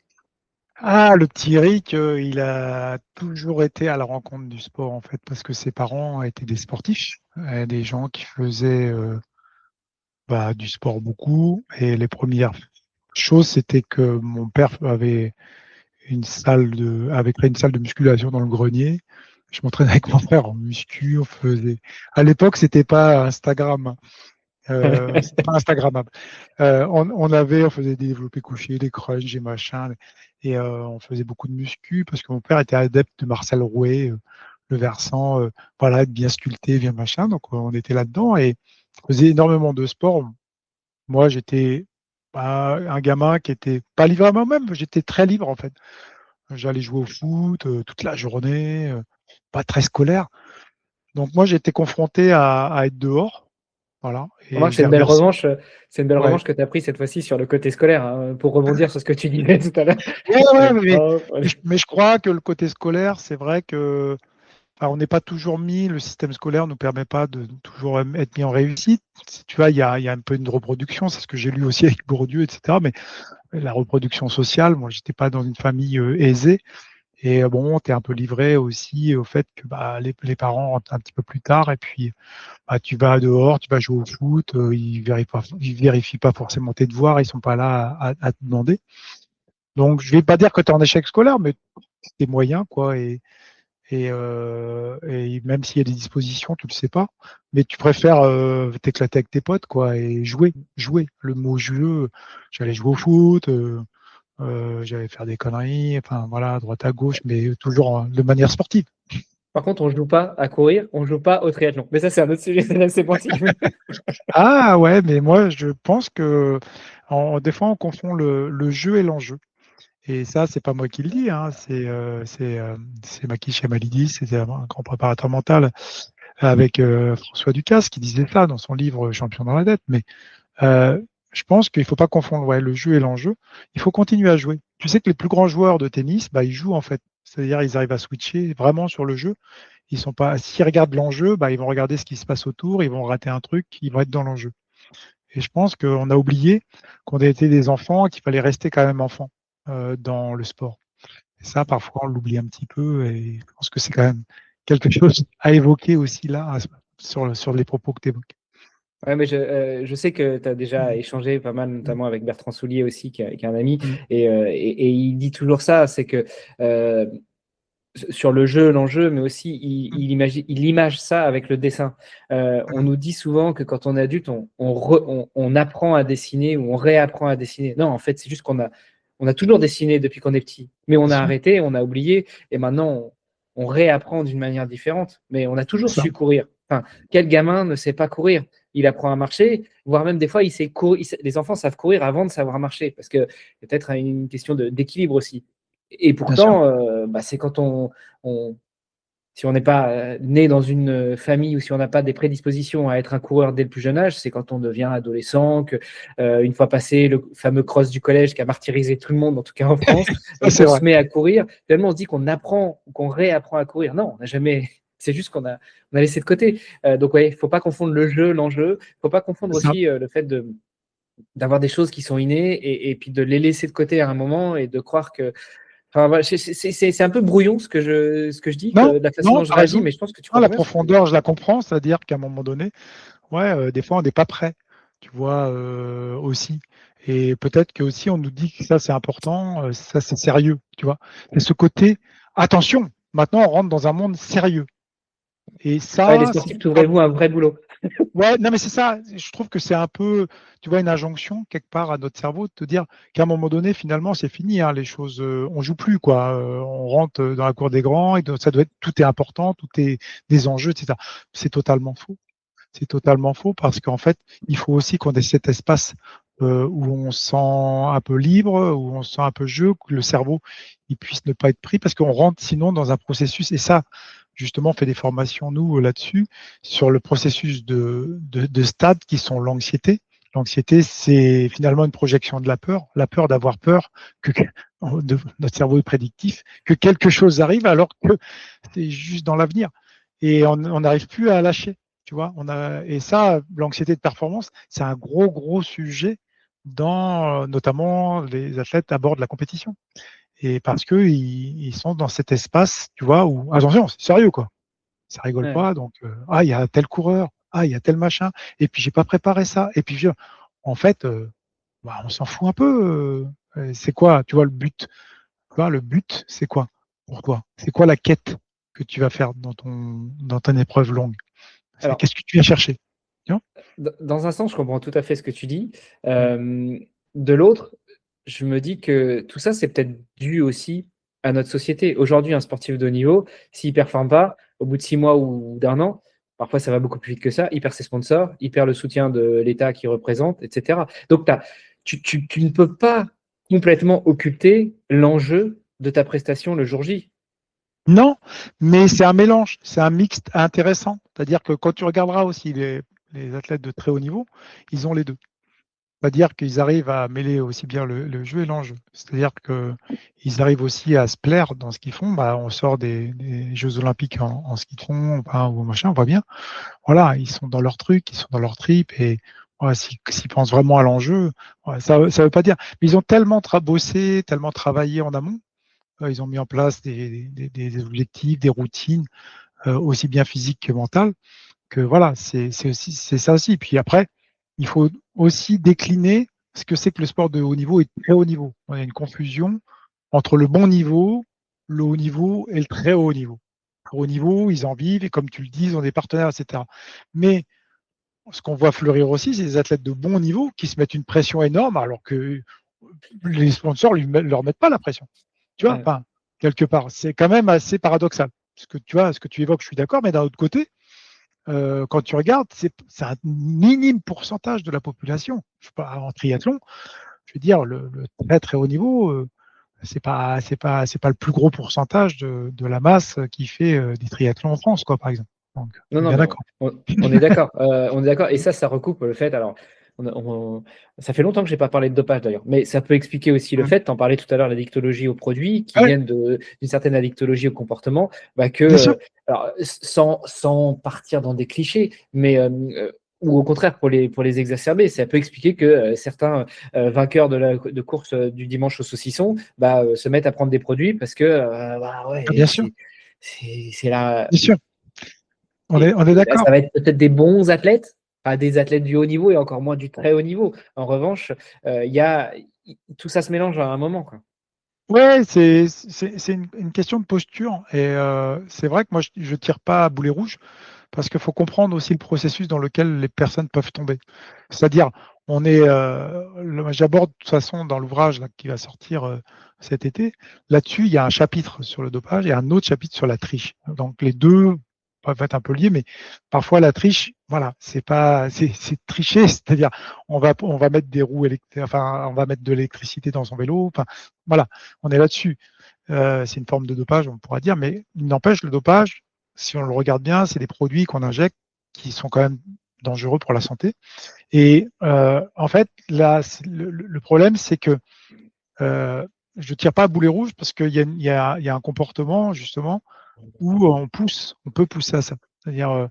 Ah, le petit Eric, il a toujours été à la rencontre du sport, en fait, parce que ses parents étaient des sportifs, des gens qui faisaient bah, du sport beaucoup. Et les premières choses, c'était que mon père avait créé une salle de musculation dans le grenier. Je m'entraînais avec mon frère en muscu. À l'époque, c'était pas Instagram, hein. C'était pas Instagrammable. On faisait des développés couchés, des crunchs et machin, et on faisait beaucoup de muscu parce que mon père était adepte de Marcel Rouet, le versant, voilà, être bien sculpté, bien machin. Donc on était là-dedans et on faisait énormément de sport. Moi, j'étais bah, un gamin qui était pas livré à moi-même, j'étais très libre en fait. J'allais jouer au foot toute la journée, pas très scolaire. Donc moi, j'étais confronté à être dehors, voilà, et Remarque, c'est une vers belle vers revanche. C'est une belle ouais. revanche que tu as pris cette fois-ci sur le côté scolaire, hein, pour rebondir sur ce que tu disais tout à l'heure. Ouais, ouais, Oh, mais je crois que le côté scolaire, c'est vrai que enfin, on n'est pas toujours mis, le système scolaire ne nous permet pas de toujours être mis en réussite. Tu vois, il y a un peu une reproduction, c'est ce que j'ai lu aussi avec Bourdieu, etc. Mais la reproduction sociale, moi, j'étais pas dans une famille aisée. Et bon, tu es un peu livré aussi au fait que bah, les parents rentrent un petit peu plus tard et puis bah, tu vas dehors, tu vas jouer au foot, ils vérifient pas forcément tes devoirs, ils sont pas là à te demander. Donc, je vais pas dire que tu es en échec scolaire, mais tes moyens, quoi. Et même s'il y a des dispositions, tu le sais pas. Mais tu préfères t'éclater avec tes potes, quoi, et jouer. Le mot jeu, j'allais jouer au foot, J'allais faire des conneries, enfin voilà, à droite à gauche, mais toujours de manière sportive. Par contre, on joue pas à courir, on joue pas au triathlon. Mais ça, c'est un autre sujet, c'est la sémantique. Ah ouais, mais moi je pense que des fois on confond le jeu et l'enjeu. Et ça, c'est pas moi qui le dis, hein, c'est Maki Chamalidis, c'était un grand préparateur mental avec François Ducasse qui disait ça dans son livre Champion dans la dette. Mais euh, je pense qu'il faut pas confondre le jeu et l'enjeu. Il faut continuer à jouer. Tu sais que les plus grands joueurs de tennis, bah, ils jouent en fait. C'est-à-dire ils arrivent à switcher vraiment sur le jeu. Ils sont pas, s'ils regardent l'enjeu, bah, ils vont regarder ce qui se passe autour, ils vont rater un truc, ils vont être dans l'enjeu. Et je pense qu'on a oublié qu'on était des enfants, qu'il fallait rester quand même enfant dans le sport. Et ça, parfois, on l'oublie un petit peu. Et je pense que c'est quand même quelque chose à évoquer aussi là, sur les propos que tu évoques. Ouais, mais je sais que tu as déjà Mm, échangé pas mal, mm, notamment avec Bertrand Soulier aussi, qui est un ami, mm, et il dit toujours ça, c'est que euh, sur le jeu, l'enjeu, mais aussi mm, il image ça avec le dessin. On mm. nous dit souvent que quand on est adulte, on apprend à dessiner ou on réapprend à dessiner. Non, en fait, c'est juste on a toujours dessiné depuis qu'on est petit, mais on Bien a sûr, arrêté, on a oublié, et maintenant on réapprend d'une manière différente. Mais on a toujours c'est ça. su courir. Enfin, quel gamin ne sait pas courir? Il apprend à marcher, voire même des fois, il sait courir. Les enfants savent courir avant de savoir marcher, parce que peut-être une question d'équilibre aussi. Et Bien sûr. pourtant, bah, c'est quand si on n'est pas né dans une famille ou si on n'a pas des prédispositions à être un coureur dès le plus jeune âge, c'est quand on devient adolescent, que une fois passé le fameux cross du collège qui a martyrisé tout le monde, en tout cas en France, Ça, c'est qu'on vrai. se met à courir. Tellement on se dit qu'on apprend ou qu'on réapprend à courir. Non, on n'a jamais. C'est juste on a laissé de côté. Donc ouais, il ne faut pas confondre le jeu, l'enjeu. Il ne faut pas confondre C'est ça. aussi le fait d'avoir des choses qui sont innées et puis de les laisser de côté à un moment et de croire que enfin, voilà, c'est un peu brouillon ce que je dis, Non, de la façon non, dont je tu as réagis, raison. mais je pense que tu Non, la comprends bien ce que je veux dire. profondeur, je la comprends, c'est-à-dire qu'à un moment donné, des fois, on n'est pas prêt, tu vois, aussi. Et peut-être que aussi, on nous dit que ça, c'est important, ça, c'est sérieux, tu vois. C'est ce côté, attention, maintenant, on rentre dans un monde sérieux. Et Ouais, les ça, c'est sportifs, trouverez-vous un vrai boulot. ouais, non, mais c'est ça. Je trouve que c'est un peu, tu vois, une injonction quelque part à notre cerveau de te dire qu'à un moment donné, finalement, c'est fini, hein, les choses, on joue plus, quoi. On rentre dans la cour des grands et ça doit être, tout est important, tout est des enjeux, etc. C'est totalement faux. C'est totalement faux parce qu'en fait, il faut aussi qu'on ait cet espace où on se sent un peu libre, où on se sent un peu jeu, que le cerveau il puisse ne pas être pris parce qu'on rentre sinon dans un processus. Et ça, justement, on fait des formations, nous, là-dessus, sur le processus de stades qui sont l'anxiété. L'anxiété, c'est finalement une projection de la peur d'avoir peur que notre cerveau est prédictif, que quelque chose arrive alors que c'est juste dans l'avenir. Et on n'arrive plus à lâcher. Tu vois, et ça, l'anxiété de performance, c'est un gros sujet dans notamment les athlètes à bord de la compétition. Et parce que ils sont dans cet espace, tu vois, où attention, c'est sérieux quoi. Ça rigole Ouais. pas. Donc il y a tel coureur, il y a tel machin. Et puis j'ai pas préparé ça. Et puis en fait, on s'en fout un peu. C'est quoi, tu vois, le but. Tu vois, le but, c'est quoi pour toi? C'est quoi la quête que tu vas faire dans ton épreuve longue? C'est Alors, qu'est-ce que tu viens chercher? Tu vois. dans un sens, je comprends tout à fait ce que tu dis. Mm. De l'autre, je me dis que tout ça, c'est peut-être dû aussi à notre société. Aujourd'hui, un sportif de haut niveau, s'il ne performe pas, au bout de 6 mois ou d'un an, parfois ça va beaucoup plus vite que ça, il perd ses sponsors, il perd le soutien de l'État qu'il représente, etc. Donc, tu ne peux pas complètement occulter l'enjeu de ta prestation le jour J. Non, mais c'est un mélange, c'est un mixte intéressant. C'est-à-dire que quand tu regarderas aussi les athlètes de très haut niveau, ils ont les deux. C'est-à-dire qu'ils arrivent à mêler aussi bien le jeu et l'enjeu. C'est-à-dire qu'ils arrivent aussi à se plaire dans ce qu'ils font. Bah, on sort des Jeux Olympiques en ski de fond ou machin, on voit bien. Voilà, ils sont dans leur truc, ils sont dans leur trip et voilà, s'ils pensent vraiment à l'enjeu, ça ne veut pas dire. Mais ils ont tellement bossé, tellement travaillé en amont. Ils ont mis en place des objectifs, des routines, aussi bien physiques que mentales, que voilà, c'est ça aussi. Puis après, il faut aussi décliner ce que c'est que le sport de haut niveau et de très haut niveau. Il y a une confusion entre le bon niveau, le haut niveau et le très haut niveau. Le haut niveau, ils en vivent et comme tu le dis, ils ont des partenaires, etc. Mais ce qu'on voit fleurir aussi, c'est des athlètes de bon niveau qui se mettent une pression énorme alors que les sponsors leur mettent pas la pression. Tu vois, Ouais. enfin, quelque part, c'est quand même assez paradoxal. Ce que tu évoques, je suis d'accord, mais d'un autre côté, quand tu regardes, c'est un minime pourcentage de la population. Je sais pas, en triathlon, je veux dire, le très très haut niveau, c'est pas le plus gros pourcentage de la masse qui fait des triathlons en France, quoi, par exemple. Donc, Non, on est non, bien mais d'accord. on est d'accord. On est d'accord. Et ça recoupe le fait. Alors, ça fait longtemps que j'ai pas parlé de dopage d'ailleurs, mais ça peut expliquer aussi le Mmh. fait, tu en parlais tout à l'heure, l'addictologie aux produits, qui Ouais, viennent d'une certaine addictologie au comportement, bah que, bien sûr. alors, sans partir dans des clichés, mais ou au contraire pour les exacerber, ça peut expliquer que certains vainqueurs de course du dimanche au saucisson bah, se mettent à prendre des produits parce que bah, Ah, ouais, bien sûr, c'est la bien sûr. On est et là, d'accord. ça va être peut-être des bons athlètes, pas des athlètes du haut niveau et encore moins du très haut niveau. En revanche, il y a tout ça se mélange à un moment, quoi. Ouais, c'est une question de posture. Et c'est vrai que moi, je tire pas à boulet rouge parce qu'il faut comprendre aussi le processus dans lequel les personnes peuvent tomber. C'est-à-dire, j'aborde de toute façon dans l'ouvrage là, qui va sortir cet été. Là-dessus, il y a un chapitre sur le dopage et un autre chapitre sur la triche. Donc les deux peuvent être un peu liés, mais parfois la triche, voilà, c'est tricher, c'est-à-dire on va mettre des roues électriques, enfin on va mettre de l'électricité dans son vélo, enfin voilà, on est là-dessus. C'est une forme de dopage, on pourra dire, mais il n'empêche le dopage, si on le regarde bien, c'est des produits qu'on injecte qui sont quand même dangereux pour la santé. Et en fait, là, le problème, c'est que je ne tire pas à boulet rouge parce qu'il y a un comportement justement où on peut pousser à ça. C'est-à-dire,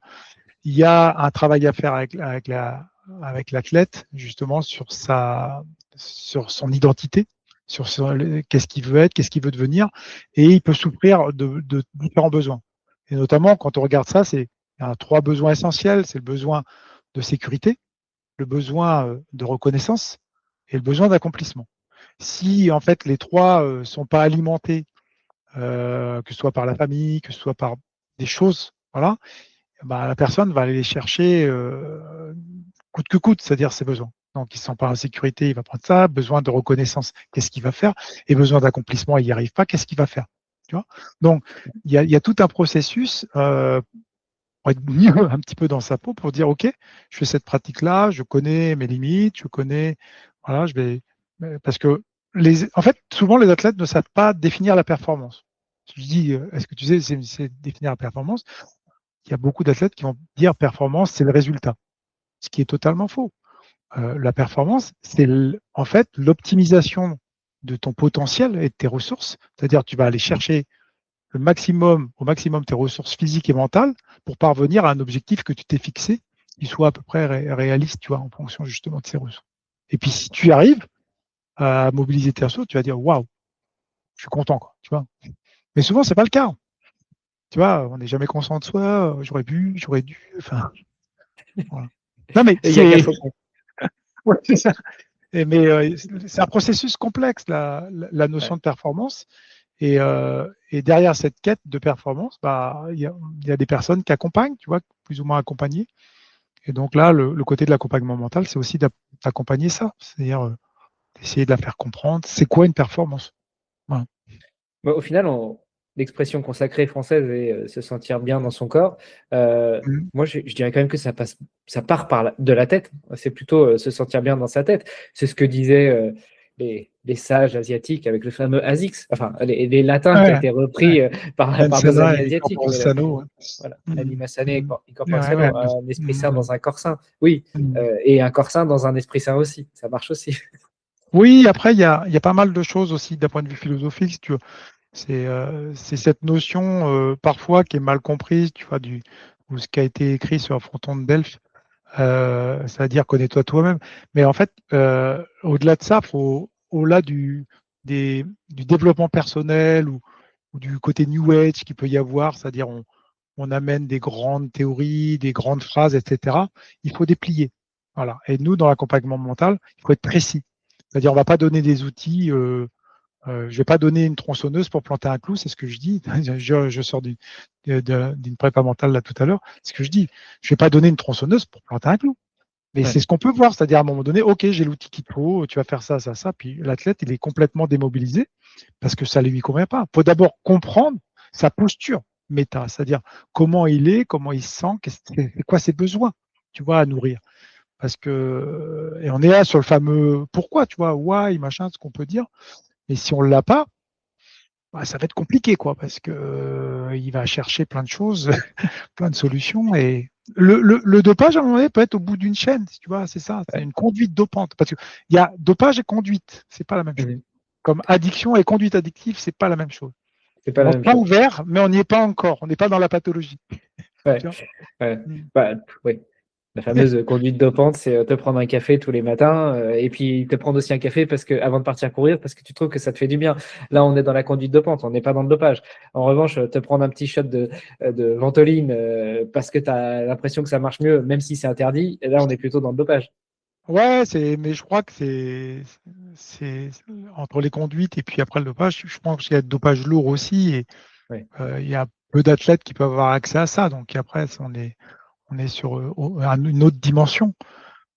il y a un travail à faire avec l'athlète justement sur son identité, qu'est-ce qu'il veut être, qu'est-ce qu'il veut devenir, et il peut souffrir de différents besoins. Et notamment, quand on regarde ça, il y a trois besoins essentiels. C'est le besoin de sécurité, le besoin de reconnaissance et le besoin d'accomplissement. Si en fait les trois sont pas alimentés, que ce soit par la famille, que ce soit par des choses, voilà, bah, la personne va aller les chercher coûte que coûte, c'est-à-dire ses besoins. Donc, il ne se sent pas en sécurité, il va prendre ça. Besoin de reconnaissance, qu'est-ce qu'il va faire? Et besoin d'accomplissement, il n'y arrive pas, qu'est-ce qu'il va faire? Tu vois, donc, il y a tout un processus pour être mieux un petit peu dans sa peau pour dire, OK, je fais cette pratique-là, je connais mes limites, je connais, voilà, je vais, parce que en fait, souvent les athlètes ne savent pas définir la performance. Je dis, est-ce que tu sais, c'est définir la performance? Il y a beaucoup d'athlètes qui vont dire performance, c'est le résultat, ce qui est totalement faux. La performance, c'est en fait l'optimisation de ton potentiel et de tes ressources, c'est-à-dire tu vas aller chercher au maximum tes ressources physiques et mentales pour parvenir à un objectif que tu t'es fixé, qui soit à peu près réaliste, tu vois, en fonction justement de ces ressources. Et puis si tu arrives à mobiliser tes ressources, tu vas dire waouh, je suis content, quoi, tu vois. Mais souvent c'est pas le cas. Tu vois, on n'est jamais conscient de soi. J'aurais pu, j'aurais dû. Enfin, voilà. Non mais Et il y a qu'à c'est choquer. ouais, c'est ça. Mais c'est un processus complexe la Ouais. notion de performance. Et derrière cette quête de performance, bah, il y a des personnes qui accompagnent, tu vois, plus ou moins accompagnées. Et donc là, le côté de l'accompagnement mental, c'est aussi d'accompagner ça, c'est-à-dire d'essayer de la faire comprendre. C'est quoi une performance? Voilà. Bah, au final, l'expression consacrée française est se sentir bien dans son corps. Mhm. Moi, je dirais quand même que ça part de la tête. C'est plutôt se sentir bien dans sa tête. C'est ce que disaient les sages asiatiques avec le fameux ASICS, enfin les latins qui a Ouais, été ouais. repris par nos amis Ansana et asiatiques. corporel Mais sano. Ouais. voilà, Mhm. anima sane, Mhm. corpore Ouais, ouais, sano, un esprit sain mhm. dans un corps sain. Oui, Mhm. et un corps sain dans un esprit sain aussi. Ça marche aussi. Oui, après, il y a pas mal de choses aussi d'un point de vue philosophique, si tu veux. C'est cette notion parfois qui est mal comprise, tu vois, ou ce qui a été écrit sur un fronton de Delphes, c'est-à-dire connais-toi toi-même. Mais en fait, au-delà de ça, au-delà du développement personnel ou du côté New Age qu'il peut y avoir, c'est-à-dire on amène des grandes théories, des grandes phrases, etc. Il faut déplier. Voilà. Et nous, dans l'accompagnement mental, il faut être précis. C'est-à-dire, on ne va pas donner des outils. Je ne vais pas donner une tronçonneuse pour planter un clou, c'est ce que je dis. Je sors d'une prépa mentale là tout à l'heure. C'est ce que je dis. Je ne vais pas donner une tronçonneuse pour planter un clou. Mais Ouais. c'est ce qu'on peut voir, c'est-à-dire à un moment donné, OK, j'ai l'outil qu'il te faut, tu vas faire ça, ça, ça, puis l'athlète, il est complètement démobilisé parce que ça ne lui convient pas. Il faut d'abord comprendre sa posture méta, c'est-à-dire comment il est, comment il se sent, c'est quoi ses besoins, tu vois, à nourrir. Parce que, et on est là sur le fameux pourquoi, tu vois, why, machin, ce qu'on peut dire. Mais si on ne l'a pas, bah, ça va être compliqué, quoi, parce que il va chercher plein de choses, plein de solutions. Et le dopage, à un moment donné, peut être au bout d'une chaîne, tu vois, c'est ça, c'est Ouais. une conduite dopante. Parce qu'il y a dopage et conduite, c'est pas la même chose. Mhm. Comme addiction et conduite addictive, c'est pas la même chose. C'est pas la On même tend chose. vers, mais on n'y est pas encore. On n'est pas dans la pathologie. Ouais. Tu vois. Ouais. Mm. Bah, ouais. La fameuse conduite dopante, c'est te prendre un café tous les matins et puis te prendre aussi un café parce que avant de partir courir parce que tu trouves que ça te fait du bien. Là, on est dans la conduite dopante, on n'est pas dans le dopage. En revanche, te prendre un petit shot de Ventoline parce que tu as l'impression que ça marche mieux, même si c'est interdit, et là, on est plutôt dans le dopage. Ouais, mais je crois que c'est entre les conduites et puis après le dopage, je pense qu'il y a le dopage lourd aussi et Ouais. il y a peu d'athlètes qui peuvent avoir accès à ça. Donc après, on est sur une autre dimension.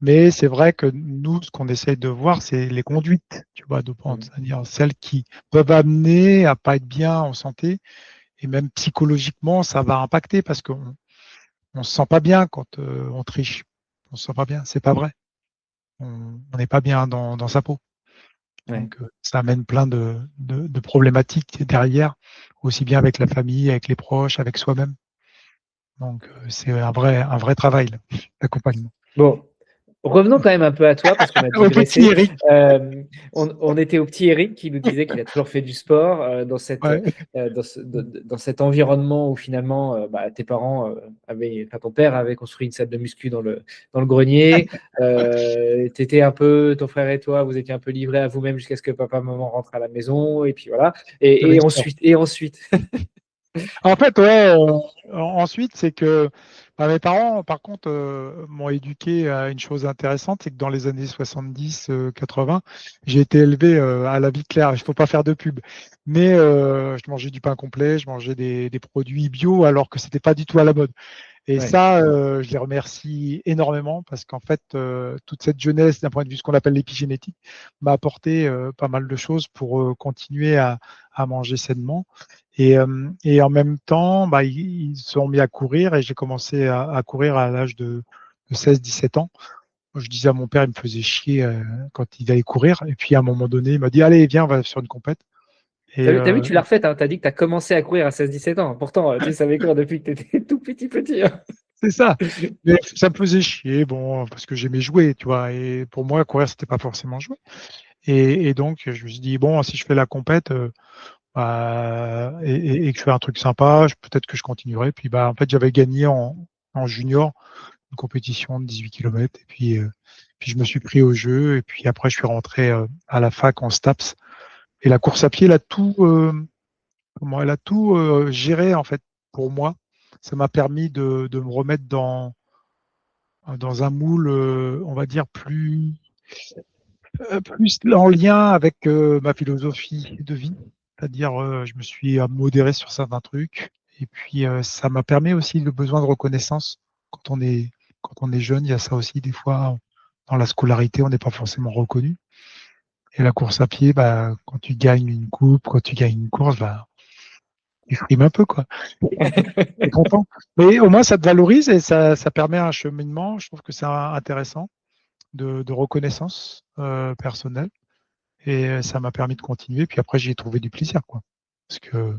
Mais c'est vrai que nous, ce qu'on essaye de voir, c'est les conduites, tu vois, dopantes, Mhm. c'est-à-dire celles qui peuvent amener à pas être bien en santé et même psychologiquement, ça va impacter parce qu'on on se sent pas bien quand on triche. On se sent pas bien, c'est pas vrai. On n'est pas bien dans sa peau. Ouais. Donc, ça amène plein de problématiques derrière, aussi bien avec la famille, avec les proches, avec soi-même. Donc, c'est un vrai travail, là, l'accompagnement. Bon, revenons quand même un peu à toi parce qu'on a Au petit digressé. Eric, On était au petit Eric qui nous disait qu'il a toujours fait du sport ouais, dans cet environnement où finalement bah, tes parents enfin ton père avait construit une salle de muscu dans le grenier. T'étais un peu, ton frère et toi, vous étiez un peu livrés à vous-même jusqu'à ce que papa, maman rentrent à la maison et puis voilà. avec sport. Et ensuite. En fait, ouais, ensuite, c'est que bah, mes parents, par contre, m'ont éduqué à une chose intéressante, c'est que dans les années 70, 80, j'ai été élevé à la vie claire. Il ne faut pas faire de pub. Mais je mangeais du pain complet, je mangeais des produits bio, alors que c'était pas du tout à la mode. Et Ouais, ça, je les remercie énormément parce qu'en fait, toute cette jeunesse, d'un point de vue ce qu'on appelle l'épigénétique, m'a apporté pas mal de choses pour continuer à manger sainement. Et en même temps, bah, ils se sont mis à courir et j'ai commencé à courir à l'âge de 16-17 ans. Moi, je disais à mon père, il me faisait chier quand il allait courir. Et puis à un moment donné, il m'a dit, allez, viens, on va sur une compète. Et t'as vu, tu l'as refait, hein. Tu as dit que tu as commencé à courir à 16-17 ans. Pourtant, tu savais courir depuis que tu étais tout petit, hein. c'est ça. Mais ça me faisait chier, bon, parce que j'aimais jouer, tu vois. Et pour moi, courir, c'était pas forcément jouer. Et donc, je me suis dit, bon, si je fais la compète bah, et que je fais un truc sympa, peut-être que je continuerai. Puis, bah, en fait, j'avais gagné en junior une compétition de 18 km. Et puis, je me suis pris au jeu. Et puis après, je suis rentré à la fac en STAPS. Et la course à pied, elle a tout géré, en fait, pour moi. Ça m'a permis de me remettre dans un moule, on va dire, plus en lien avec ma philosophie de vie. C'est-à-dire, je me suis modéré sur certains trucs. Et puis, ça m'a permis aussi le besoin de reconnaissance. Quand on est, quand on est jeune, il y a ça aussi. Des fois, dans la scolarité, on n'est pas forcément reconnu. Et la course à pied, bah, quand tu gagnes une coupe, quand tu gagnes une course, bah, tu frimes un peu, quoi. Tu es content. Mais au moins, ça te valorise et ça permet un cheminement. Je trouve que c'est intéressant de reconnaissance personnelle. Et ça m'a permis de continuer. Puis après, j'ai trouvé du plaisir, quoi. Parce que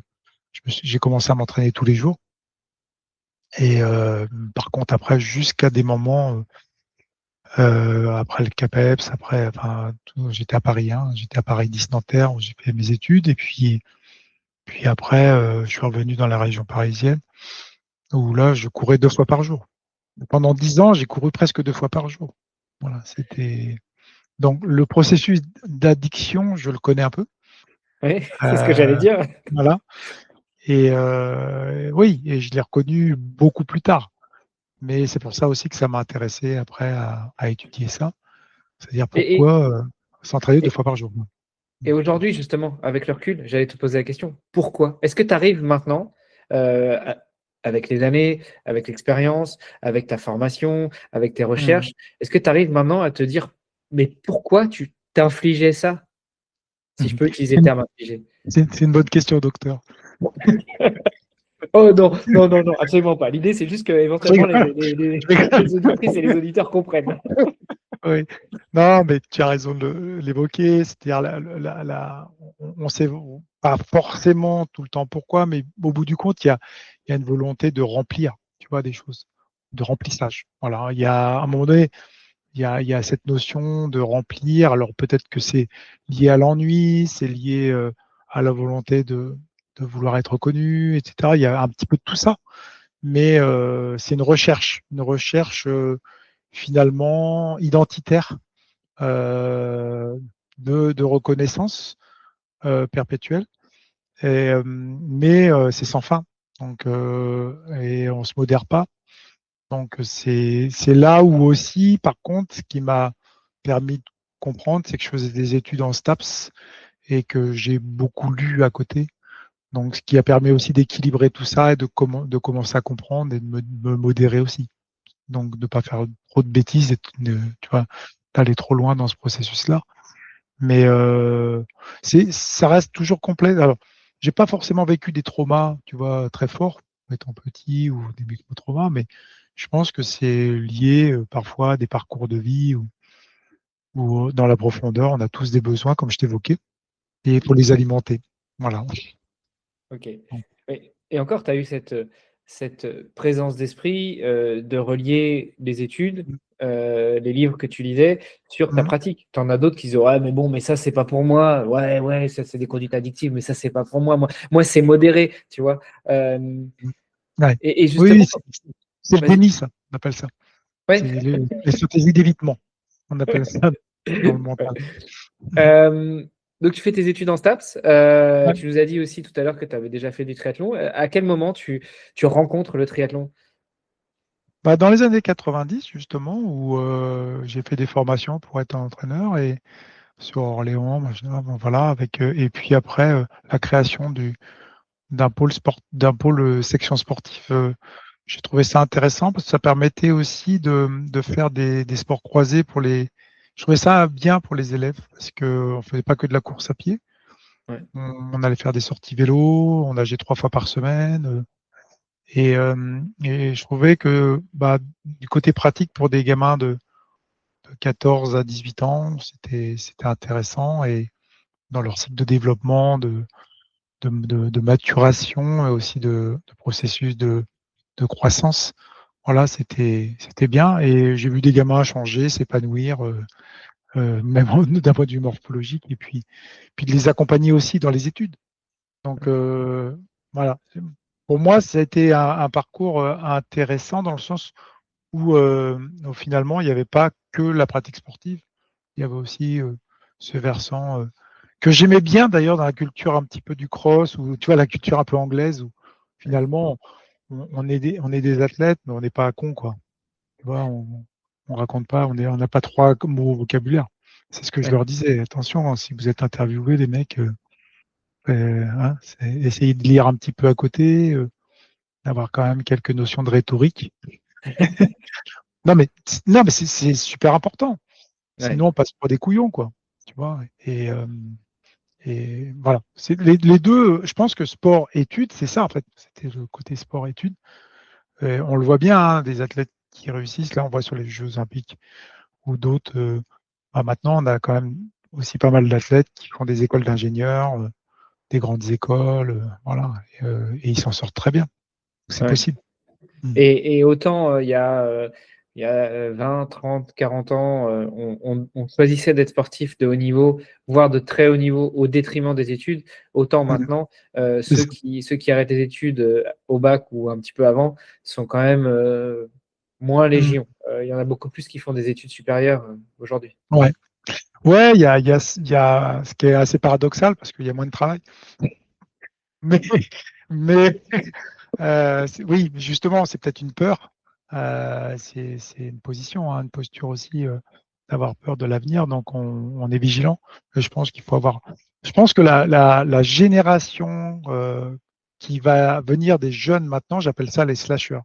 j'ai commencé à m'entraîner tous les jours. Et par contre, après, jusqu'à des moments, après le CAPEPS, après, enfin, j'étais à Paris, hein, j'étais à Paris 10 Nanterre où j'ai fait mes études. Et puis après, je suis revenu dans la région parisienne où là, je courais 2 fois par jour. Pendant 10 ans, j'ai couru presque 2 fois par jour. Voilà, c'était. Donc, le processus d'addiction, je le connais un peu. Oui, c'est ce que j'allais Euh, dire. voilà. Et oui, et je l'ai reconnu beaucoup plus tard. Mais c'est pour ça aussi que ça m'a intéressé après à étudier ça. C'est-à-dire Et, et, pourquoi s'entraîner deux et, fois par jour. et aujourd'hui, justement, avec le recul, j'allais te poser la question, pourquoi? Est-ce que tu arrives maintenant, avec les années, avec l'expérience, avec ta formation, avec tes Mmh. recherches, est-ce que tu arrives maintenant à te dire, mais pourquoi tu t'infligeais ça? Si je peux utiliser C'est le une terme infliger. c'est une bonne question, docteur. Oh non, non, non, non, absolument pas. L'idée, c'est juste Je qu'éventuellement rigole, je rigole. les auditrices et les auditeurs comprennent. Oui. Non, mais tu as raison de l'évoquer. C'est-à-dire, on sait pas forcément tout le temps pourquoi, mais au bout du compte, il y a une volonté de remplir, tu vois, des choses, de remplissage. Voilà. Il y a, à un moment donné, il y a cette notion de remplir. Alors peut-être que c'est lié à l'ennui, c'est lié à la volonté de vouloir être reconnu, etc. Il y a un petit peu de tout ça, mais c'est une recherche finalement identitaire de reconnaissance perpétuelle, mais c'est sans fin. Donc, et on se modère pas. Donc, c'est là où aussi, par contre, ce qui m'a permis de comprendre, c'est que je faisais des études en STAPS et que j'ai beaucoup lu à côté. Donc, ce qui a permis aussi d'équilibrer tout ça et de commencer à comprendre et de me modérer aussi. Donc, de ne pas faire trop de bêtises et tu vois, d'aller trop loin dans ce processus-là. Mais ça reste toujours complet. Alors, j'ai pas forcément vécu des traumas, tu vois, très forts, étant petit ou des micro-traumas, mais je pense que c'est lié parfois à des parcours de vie ou dans la profondeur, on a tous des besoins, comme je t'évoquais, et il faut les alimenter. Voilà. OK. Donc, Et encore, tu as eu cette présence d'esprit, de relier les études, mmh, les livres que tu lisais sur ta mmh, pratique. Tu en as d'autres qui disent: «Ouais, mais bon, mais ça, c'est pas pour moi. Ouais, ouais, ça, c'est des conduites addictives, mais ça, c'est pas pour moi. Moi, c'est modéré», tu vois? Hem mmh. Ouais. et Oui, justement oui, c'est le vas-y. déni, ça, on appelle ça. Ouais, C'est les stratégies d'évitement, on appelle ça dans le ouais. mental. Donc tu fais tes études en STAPS. Ouais. Tu nous as dit aussi tout à l'heure que tu avais déjà fait du triathlon. À quel moment tu rencontres le triathlon? Bah, dans les années 90, justement, où j'ai fait des formations pour être entraîneur et sur Orléans, machin, bon, voilà, et puis après la création d'un pôle section sportive, j'ai trouvé ça intéressant parce que ça permettait aussi de faire des sports croisés pour les. Je trouvais ça bien pour les élèves parce que on faisait pas que de la course à pied. Ouais. On allait faire des sorties vélo, on nageait 3 fois par semaine. Et je trouvais que bah, du côté pratique pour des gamins de 14 à 18 ans, c'était intéressant et dans leur cycle de développement, de maturation et aussi de processus de croissance. Voilà, c'était bien et j'ai vu des gamins changer, s'épanouir, même d'un point de vue morphologique et puis de les accompagner aussi dans les études. Donc voilà, pour moi, ça a été un parcours intéressant dans le sens où finalement, il n'y avait pas que la pratique sportive, il y avait aussi ce versant que j'aimais bien d'ailleurs dans la culture un petit peu du cross ou tu vois la culture un peu anglaise où finalement on est des athlètes mais on n'est pas cons quoi. Tu vois, on raconte pas, on n'a pas trois mots au vocabulaire. C'est ce que je Ouais. leur disais. Attention, hein, si vous êtes interviewés, les mecs, hein, essayez de lire un petit peu à côté, d'avoir quand même quelques notions de rhétorique. Non, mais c'est super important. Ouais. Sinon, on passe pour des couillons, quoi. Tu vois. Et voilà. C'est les deux. Je pense que sport-études, c'est ça en fait. C'était le côté sport-études. On le voit bien, hein, des athlètes qui réussissent. Là, on voit sur les Jeux Olympiques ou d'autres. Bah, maintenant, on a quand même aussi pas mal d'athlètes qui font des écoles d'ingénieurs, des grandes écoles, voilà. Et ils s'en sortent très bien. C'est Ouais. possible. Mm. Et autant, il y a 20, 30, 40 ans, on choisissait d'être sportif de haut niveau, voire de très haut niveau au détriment des études, autant Mm. maintenant, C'est ça. ceux qui arrêtent les études, au bac ou un petit peu avant sont quand même, moins Mm. légion. Il y en a beaucoup plus qui font des études supérieures, aujourd'hui. Ouais. Ouais, il y a ce qui est assez paradoxal parce qu'il y a moins de travail. Mais, mais oui, justement, c'est peut-être une peur. C'est une position, hein, une posture aussi d'avoir peur de l'avenir. Donc, on est vigilant. Et je pense qu'il faut avoir. Je pense que la génération qui va venir des jeunes maintenant, j'appelle ça les slashers.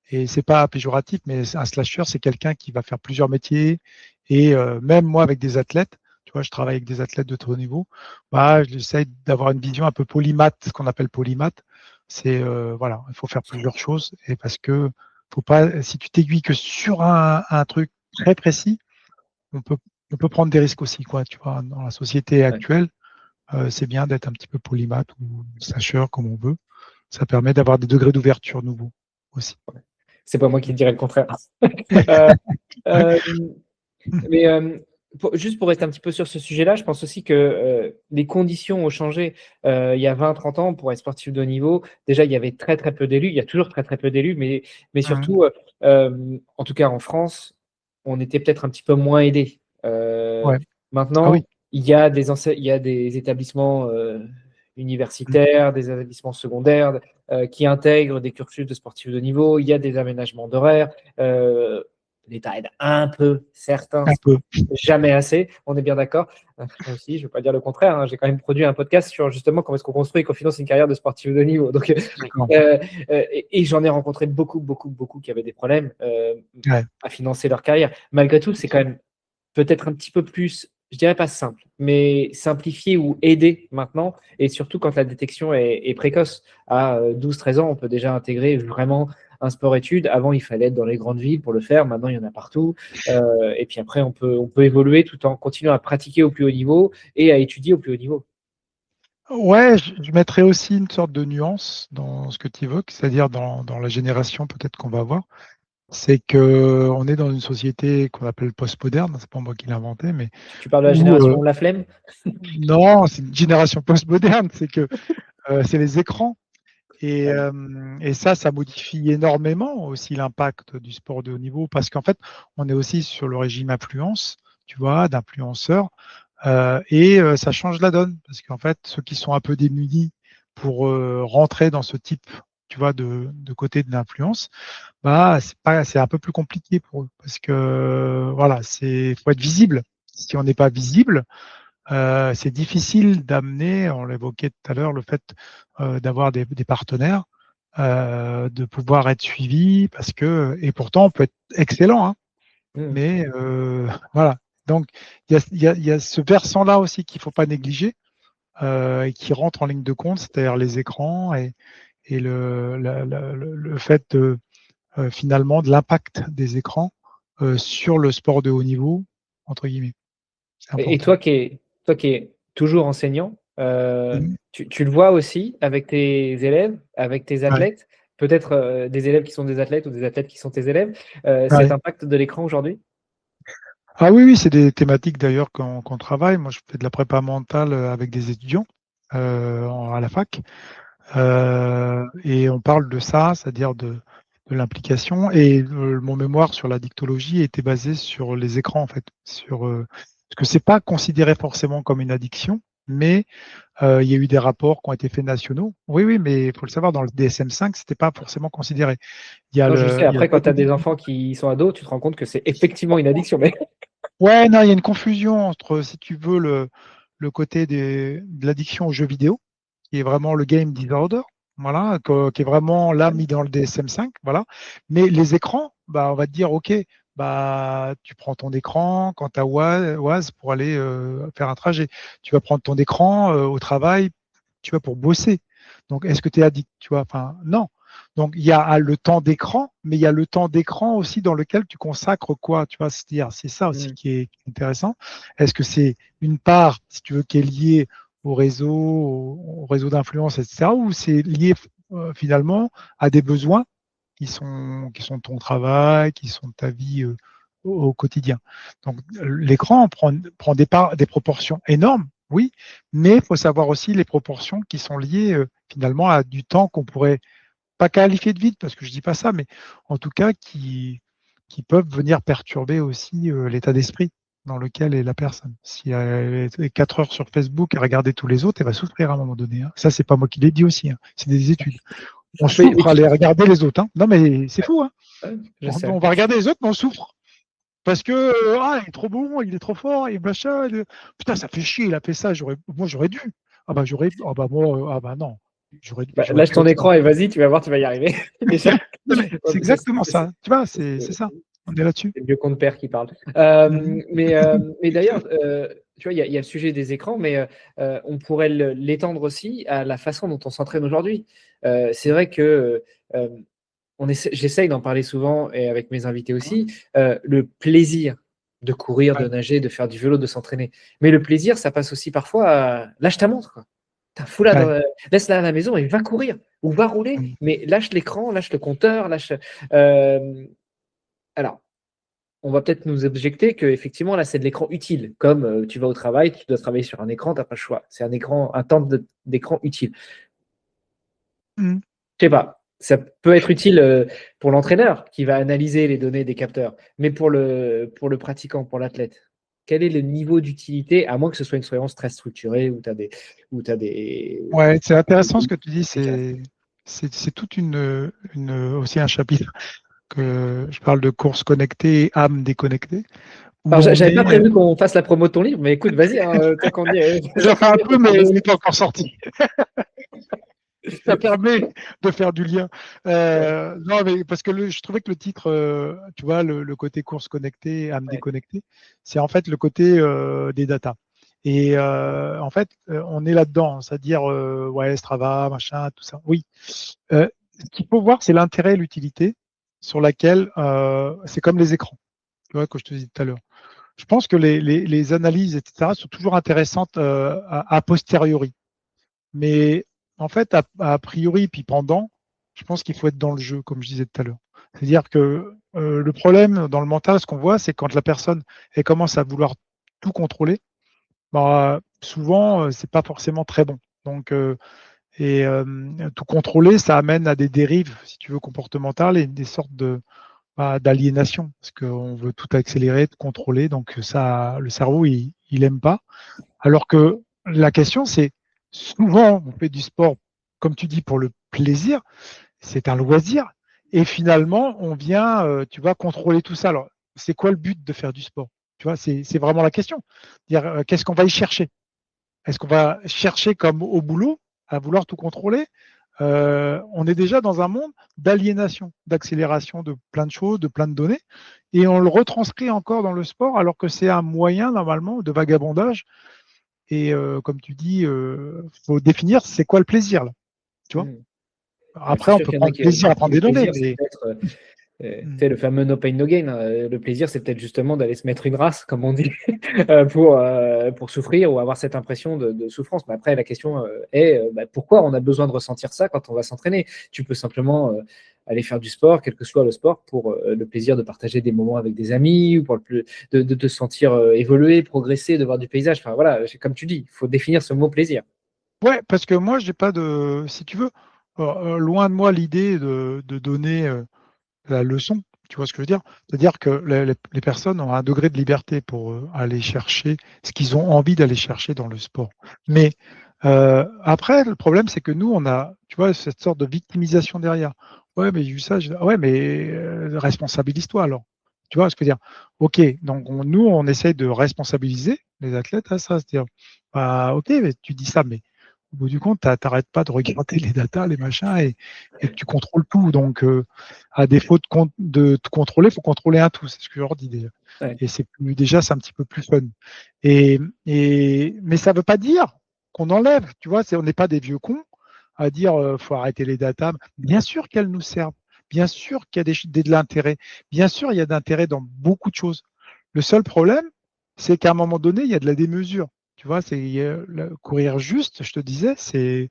Et c'est pas péjoratif, mais un slasher, c'est quelqu'un qui va faire plusieurs métiers. Et même moi, avec des athlètes, tu vois, je travaille avec des athlètes de très haut niveau, bah, j'essaie d'avoir une vision un peu polymathe, ce qu'on appelle polymathe. C'est voilà, il faut faire plusieurs choses. Et parce que faut pas, si tu t'aiguilles que sur un truc très précis, on peut, on peut prendre des risques aussi, quoi. Tu vois, dans la société Ouais. actuelle, c'est bien d'être un petit peu polymathe ou slasher comme on veut. Ça permet d'avoir des degrés d'ouverture nouveaux aussi. C'est pas moi qui dirais le contraire. Euh, euh, mais juste pour rester un petit peu sur ce sujet-là, je pense aussi que les conditions ont changé. Il y a 20-30 ans, pour être sportif de haut niveau, déjà, il y avait très, très peu d'élus. Il y a toujours très, très peu d'élus, mais Mmh. surtout, en tout cas en France, on était peut-être un petit peu moins aidés. Ouais. Ah oui. Maintenant, il y a des établissements Mmh. universitaires, des établissements secondaires qui intègrent des cursus de sportifs de haut niveau. Il y a des aménagements d'horaires. Euh, L'État aide un peu certains, Un peu. jamais assez, on est bien d'accord. Moi aussi, je ne veux pas dire le contraire, hein. J'ai quand même produit un podcast sur justement comment est-ce qu'on construit et qu'on finance une carrière de sportif de niveau. Donc, D'accord. et j'en ai rencontré beaucoup, beaucoup, beaucoup qui avaient des problèmes Ouais. à financer leur carrière. Malgré tout, c'est quand même peut-être un petit peu plus, je dirais pas simple, mais simplifié ou aidé maintenant. Et surtout quand la détection est précoce. À 12-13 ans, on peut déjà intégrer vraiment un sport-études. Avant, il fallait être dans les grandes villes pour le faire. Maintenant, il y en a partout. Et puis après, on peut évoluer tout en continuant à pratiquer au plus haut niveau et à étudier au plus haut niveau. Ouais, je mettrais aussi une sorte de nuance dans ce que tu évoques, c'est-à-dire dans la génération peut-être qu'on va avoir. C'est que on est dans une société qu'on appelle postmoderne, c'est pas moi qui l'ai inventé, mais Tu parles de la où génération La Flemme? non, c'est une génération postmoderne, c'est que c'est les écrans. Ah oui. Et ça modifie énormément aussi l'impact du sport de haut niveau parce qu'en fait, on est aussi sur le régime influence, tu vois, d'influenceurs. Ça change la donne parce qu'en fait, ceux qui sont un peu démunis pour rentrer dans ce type, tu vois, de côté de l'influence, bah c'est un peu plus compliqué pour eux parce que voilà, c'est faut être visible. Si on n'est pas visible, c'est difficile d'amener, on l'évoquait tout à l'heure, le fait d'avoir des partenaires, de pouvoir être suivi parce que et pourtant on peut être excellent, hein, Mmh. mais voilà. Donc, il y a ce versant-là aussi qu'il ne faut pas négliger et qui rentre en ligne de compte, c'est-à-dire les écrans et le fait de, finalement de l'impact des écrans sur le sport de haut niveau, entre guillemets. C'est Et important. toi qui es toujours enseignant, Mhm. tu le vois aussi avec tes élèves, avec tes Ouais, athlètes, peut-être des élèves qui sont des athlètes ou des athlètes qui sont tes élèves, cet ouais. impact de l'écran aujourd'hui? Ah oui, oui, c'est des thématiques d'ailleurs qu'on travaille. Moi, je fais de la prépa mentale avec des étudiants à la fac. Et on parle de ça, c'est-à-dire de l'implication. Et mon mémoire sur la dictologie était basé sur les écrans, en fait. Parce que c'est pas considéré forcément comme une addiction, mais il y a eu des rapports qui ont été faits nationaux. Oui, oui, mais il faut le savoir, dans le DSM-5, c'était pas forcément considéré. Non, je sais, Il y a le après, quand code tu as des d'éthique. enfants qui sont ados, tu te rends compte que c'est effectivement une addiction. Mais Ouais, non, il y a une confusion entre, si tu veux, le côté de l'addiction aux jeux vidéo, qui est vraiment le game disorder, voilà, qui est vraiment là mis dans le DSM-5, voilà. Mais les écrans, bah, on va te dire, OK, bah, tu prends ton écran quand tu as Oise pour aller faire un trajet. Tu vas prendre ton écran au travail, tu vas pour bosser. Donc, est-ce que tu es addict? Tu vois, enfin, non. Donc, il y a le temps d'écran, mais il y a le temps d'écran aussi dans lequel tu consacres quoi, tu vois, c'est-à-dire, c'est ça aussi mmh, qui est intéressant. Est-ce que c'est une part, si tu veux, qui est liée au réseau d'influence, etc., ou c'est lié finalement à des besoins qui sont ton travail, qui sont ta vie au quotidien. Donc l'écran prend des proportions énormes, oui, mais il faut savoir aussi les proportions qui sont liées finalement à du temps qu'on pourrait pas qualifier de vide, parce que je dis pas ça, mais en tout cas qui peuvent venir perturber aussi l'état d'esprit dans lequel est la personne. Si elle est 4 heures sur Facebook à regarder tous les autres, elle va souffrir à un moment donné, hein. Ça, c'est pas moi qui l'ai dit aussi, hein. C'est des études. On mais souffre à aller regarder les autres, hein. Non, mais c'est fou, hein. je sais. On va regarder les autres, mais on souffre. Parce que ah, il est trop bon, il est trop fort, et machin. Putain, ça fait chier, il a fait ça. Moi, j'aurais dû. Ah bah j'aurais. Ah bah moi, ah bah non. Lâche ton écran et vas-y, tu vas voir, tu vas y arriver. Déjà. Non, mais c'est exactement ça. Tu vois, c'est ça. On est là-dessus. C'est le vieux compte père qui parle. Mais d'ailleurs, tu vois, il y a le sujet des écrans, mais on pourrait l'étendre aussi à la façon dont on s'entraîne aujourd'hui. C'est vrai que j'essaye d'en parler souvent et avec mes invités aussi, le plaisir de courir, de nager, de faire du vélo, de s'entraîner. Mais le plaisir, ça passe aussi parfois à lâche ta montre, quoi. Laisse-la à la maison et va courir ou va rouler, mais lâche l'écran, lâche le compteur, lâche. Alors, on va peut-être nous objecter que effectivement là c'est de l'écran utile, comme tu vas au travail, tu dois travailler sur un écran, tu n'as pas le choix. C'est un temps d'écran utile. Je sais pas, ça peut être utile pour l'entraîneur qui va analyser les données des capteurs, mais pour le pratiquant, pour l'athlète, quel est le niveau d'utilité, à moins que ce soit une expérience très structurée où tu as des. Ouais, c'est intéressant ce que tu dis. C'est toute aussi un chapitre que je parle de course connectée et âme déconnectée. Alors, j'avais pas prévu qu'on fasse la promo de ton livre, mais écoute, vas-y, tant qu'on y est. J'en fais un peu, mais il n'est pas encore sorti. Ça permet de faire du lien. Non, mais parce que je trouvais que le titre, tu vois, le côté course connectée, âme déconnectée, c'est en fait le côté des data. Et en fait, on est là-dedans, c'est-à-dire, ouais, Strava, machin, tout ça. Oui. Ce qu'il faut voir, c'est l'intérêt et l'utilité sur laquelle c'est comme les écrans, tu vois, que je te disais tout à l'heure. Je pense que les analyses, etc., sont toujours intéressantes a posteriori. Mais en fait, a priori, puis pendant, je pense qu'il faut être dans le jeu, comme je disais tout à l'heure. C'est-à-dire que le problème dans le mental, ce qu'on voit, c'est quand la personne elle commence à vouloir tout contrôler, bah, souvent, c'est pas forcément très bon. Donc, tout contrôler, ça amène à des dérives, si tu veux, comportementales et des sortes d'aliénation, parce qu'on veut tout accélérer, tout contrôler. Donc, ça, le cerveau, il aime pas. Alors que la question, c'est souvent, on fait du sport, comme tu dis, pour le plaisir, c'est un loisir, et finalement, on vient, tu vois, contrôler tout ça. Alors, c'est quoi le but de faire du sport? Tu vois, c'est vraiment la question. Dire, qu'est-ce qu'on va y chercher? Est-ce qu'on va chercher comme au boulot à vouloir tout contrôler? On est déjà dans un monde d'aliénation, d'accélération de plein de choses, de plein de données, et on le retranscrit encore dans le sport alors que c'est un moyen normalement de vagabondage. Et comme tu dis, faut définir c'est quoi le plaisir là, tu vois. Après, C'est on sûr peut qu'il y en a prendre plaisir à prendre le des données, plaisir, c'est mais peut-être le fameux no pain, no gain. Le plaisir, c'est peut-être justement d'aller se mettre une race, comme on dit, pour souffrir ou avoir cette impression de souffrance. Mais après, la question est pourquoi on a besoin de ressentir ça quand on va s'entraîner? Tu peux simplement aller faire du sport, quel que soit le sport, pour le plaisir de partager des moments avec des amis ou pour de te sentir évoluer, progresser, de voir du paysage. Enfin voilà, comme tu dis, il faut définir ce mot plaisir. ouais, parce que moi, j'ai pas de, si tu veux, loin de moi l'idée de donner la leçon. Tu vois ce que je veux dire? C'est-à-dire que les personnes ont un degré de liberté pour aller chercher ce qu'ils ont envie d'aller chercher dans le sport. Mais après, le problème, c'est que nous, on a, tu vois, cette sorte de victimisation derrière. Ouais, mais j'ai vu ça. Ouais, mais responsabilise-toi alors. Tu vois ce que je veux dire? Ok, donc nous, on essaye de responsabiliser les athlètes à ça. C'est-à-dire, bah, ok, mais tu dis ça, mais au bout du compte, tu n'arrêtes pas de regarder les datas, les machins, et tu contrôles tout. Donc, à défaut de te contrôler, il faut contrôler un tout. C'est ce que je leur dis déjà. Ouais. Et c'est un petit peu plus fun. Mais ça ne veut pas dire qu'on enlève. Tu vois, on n'est pas des vieux cons à dire faut arrêter les datas. Bien sûr qu'elles nous servent. Bien sûr qu'il y a de l'intérêt. Bien sûr, il y a d'intérêt dans beaucoup de choses. Le seul problème, c'est qu'à un moment donné, il y a de la démesure. Tu vois, courir juste, je te disais, c'est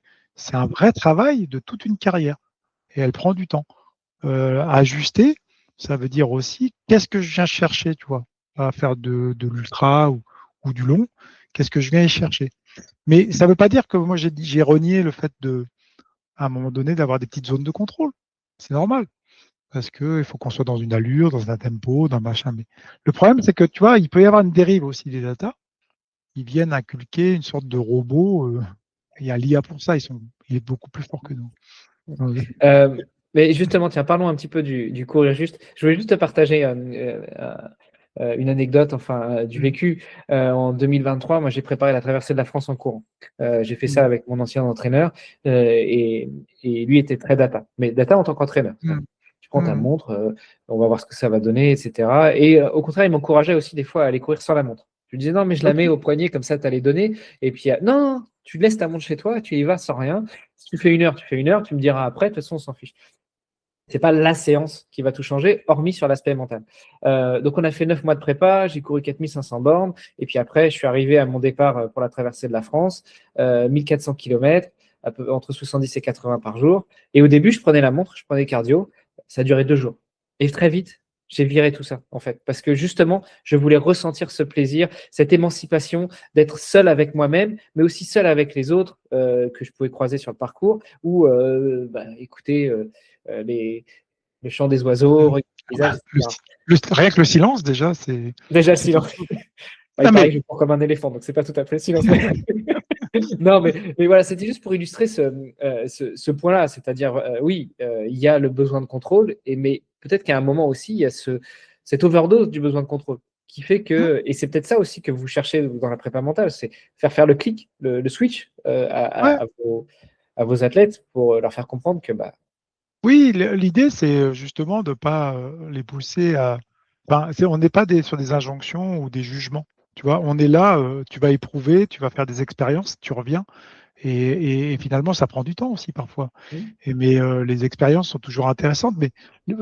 un vrai travail de toute une carrière. Et elle prend du temps. Ajuster, ça veut dire aussi qu'est-ce que je viens chercher, tu vois, à faire de l'ultra ou du long, qu'est-ce que je viens y chercher. Mais ça ne veut pas dire que moi j'ai renié le fait à un moment donné d'avoir des petites zones de contrôle. C'est normal. Parce qu'il faut qu'on soit dans une allure, dans un tempo, dans un machin. Mais le problème, c'est que tu vois, il peut y avoir une dérive aussi des data. Ils viennent inculquer une sorte de robot. Il y a l'IA pour ça, il est beaucoup plus fort que nous. Mais justement, tiens, parlons un petit peu du courir juste. Je voulais juste te partager une anecdote, enfin du vécu. En 2023, moi j'ai préparé la traversée de la France en courant. J'ai fait ça avec mon ancien entraîneur et lui était très data, mais data en tant qu'entraîneur. Tu prends ta montre, on va voir ce que ça va donner, etc. Et au contraire, il m'encourageait aussi des fois à aller courir sans la montre. Je lui disais non, mais je la mets au poignet comme ça, tu as les données. Et puis non, tu laisses ta montre chez toi, tu y vas sans rien. Si tu fais 1 heure, tu fais 1 heure, tu me diras après, de toute façon, on s'en fiche. C'est pas la séance qui va tout changer, hormis sur l'aspect mental. Donc, on a fait 9 mois de prépa, j'ai couru 4500 bornes, et puis après, je suis arrivé à mon départ pour la traversée de la France, 1400 km, entre 70 et 80 par jour. Et au début, je prenais la montre, je prenais cardio, ça a duré 2 jours. Et très vite, j'ai viré tout ça, en fait, parce que justement, je voulais ressentir ce plaisir, cette émancipation d'être seul avec moi-même, mais aussi seul avec les autres que je pouvais croiser sur le parcours, ou écouter le chant des oiseaux, regarder les paysages, etc. Rien que le silence, déjà, c'est. Déjà, le silence. Il Non, paraît que je cours comme un éléphant, donc c'est pas tout à fait le silence. Non, mais voilà, c'était juste pour illustrer ce point-là. C'est-à-dire, oui, il y a le besoin de contrôle, mais peut-être qu'à un moment aussi, il y a cette overdose du besoin de contrôle qui fait que, et c'est peut-être ça aussi que vous cherchez dans la prépa mentale, c'est faire le clic, le switch à vos athlètes pour leur faire comprendre que Oui, l'idée, c'est justement de ne pas les pousser à. Enfin, on n'est pas sur des injonctions ou des jugements. Tu vois, on est là, tu vas éprouver, tu vas faire des expériences, tu reviens. Et finalement, ça prend du temps aussi parfois. Mais les expériences sont toujours intéressantes. Mais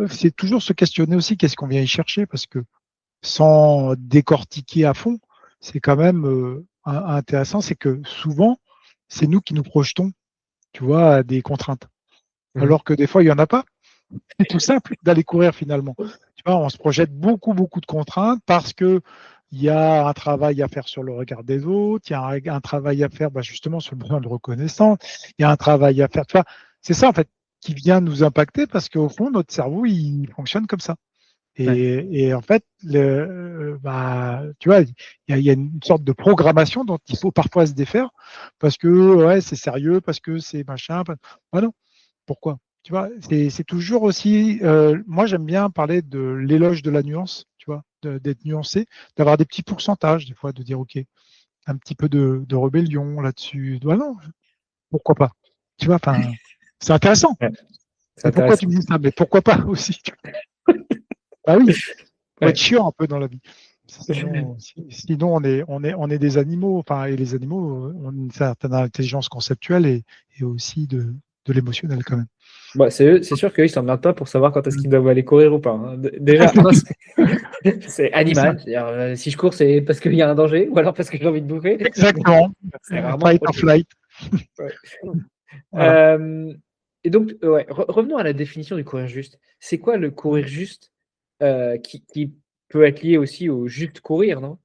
c'est toujours se questionner aussi qu'est-ce qu'on vient y chercher. Parce que sans décortiquer à fond, c'est quand même intéressant. C'est que souvent, c'est nous qui nous projetons, tu vois, à des contraintes. Alors que des fois, il n'y en a pas. C'est tout simple d'aller courir finalement. Tu vois, on se projette beaucoup, beaucoup de contraintes parce que il y a un travail à faire sur le regard des autres, il y a un travail à faire justement sur le besoin de reconnaissance, il y a un travail à faire. Tu vois, c'est ça en fait qui vient nous impacter parce qu'au fond, notre cerveau, il fonctionne comme ça. Et en fait, tu vois, il y a une sorte de programmation dont il faut parfois se défaire parce que ouais, c'est sérieux, parce que c'est machin. Ah non, pourquoi? Tu vois, c'est toujours aussi. Moi, j'aime bien parler de l'éloge de la nuance, tu vois, d'être nuancé, d'avoir des petits pourcentages, des fois, de dire, OK, un petit peu de rébellion là-dessus. Ah non, pourquoi pas? Tu vois, enfin, c'est intéressant. Ouais, c'est Mais pourquoi intéressant. tu me dis ça? Mais pourquoi pas aussi? Ah oui, faut être chiant un peu dans la vie. Sinon on est des animaux, enfin, et les animaux ont une certaine intelligence conceptuelle et aussi de l'émotionnel quand même. C'est sûr qu'ils ne s'emmerdent pas pour savoir quand est-ce qu'ils doivent aller courir ou pas. Hein. Déjà, c'est animal. C'est-à-dire, si je cours, c'est parce qu'il y a un danger ou alors parce que j'ai envie de bouffer. Exactement. C'est rarement Fight autre or chose. flight. Ouais. Voilà. Et donc, revenons à la définition du courir juste. C'est quoi le courir juste qui peut être lié aussi au juste courir, non?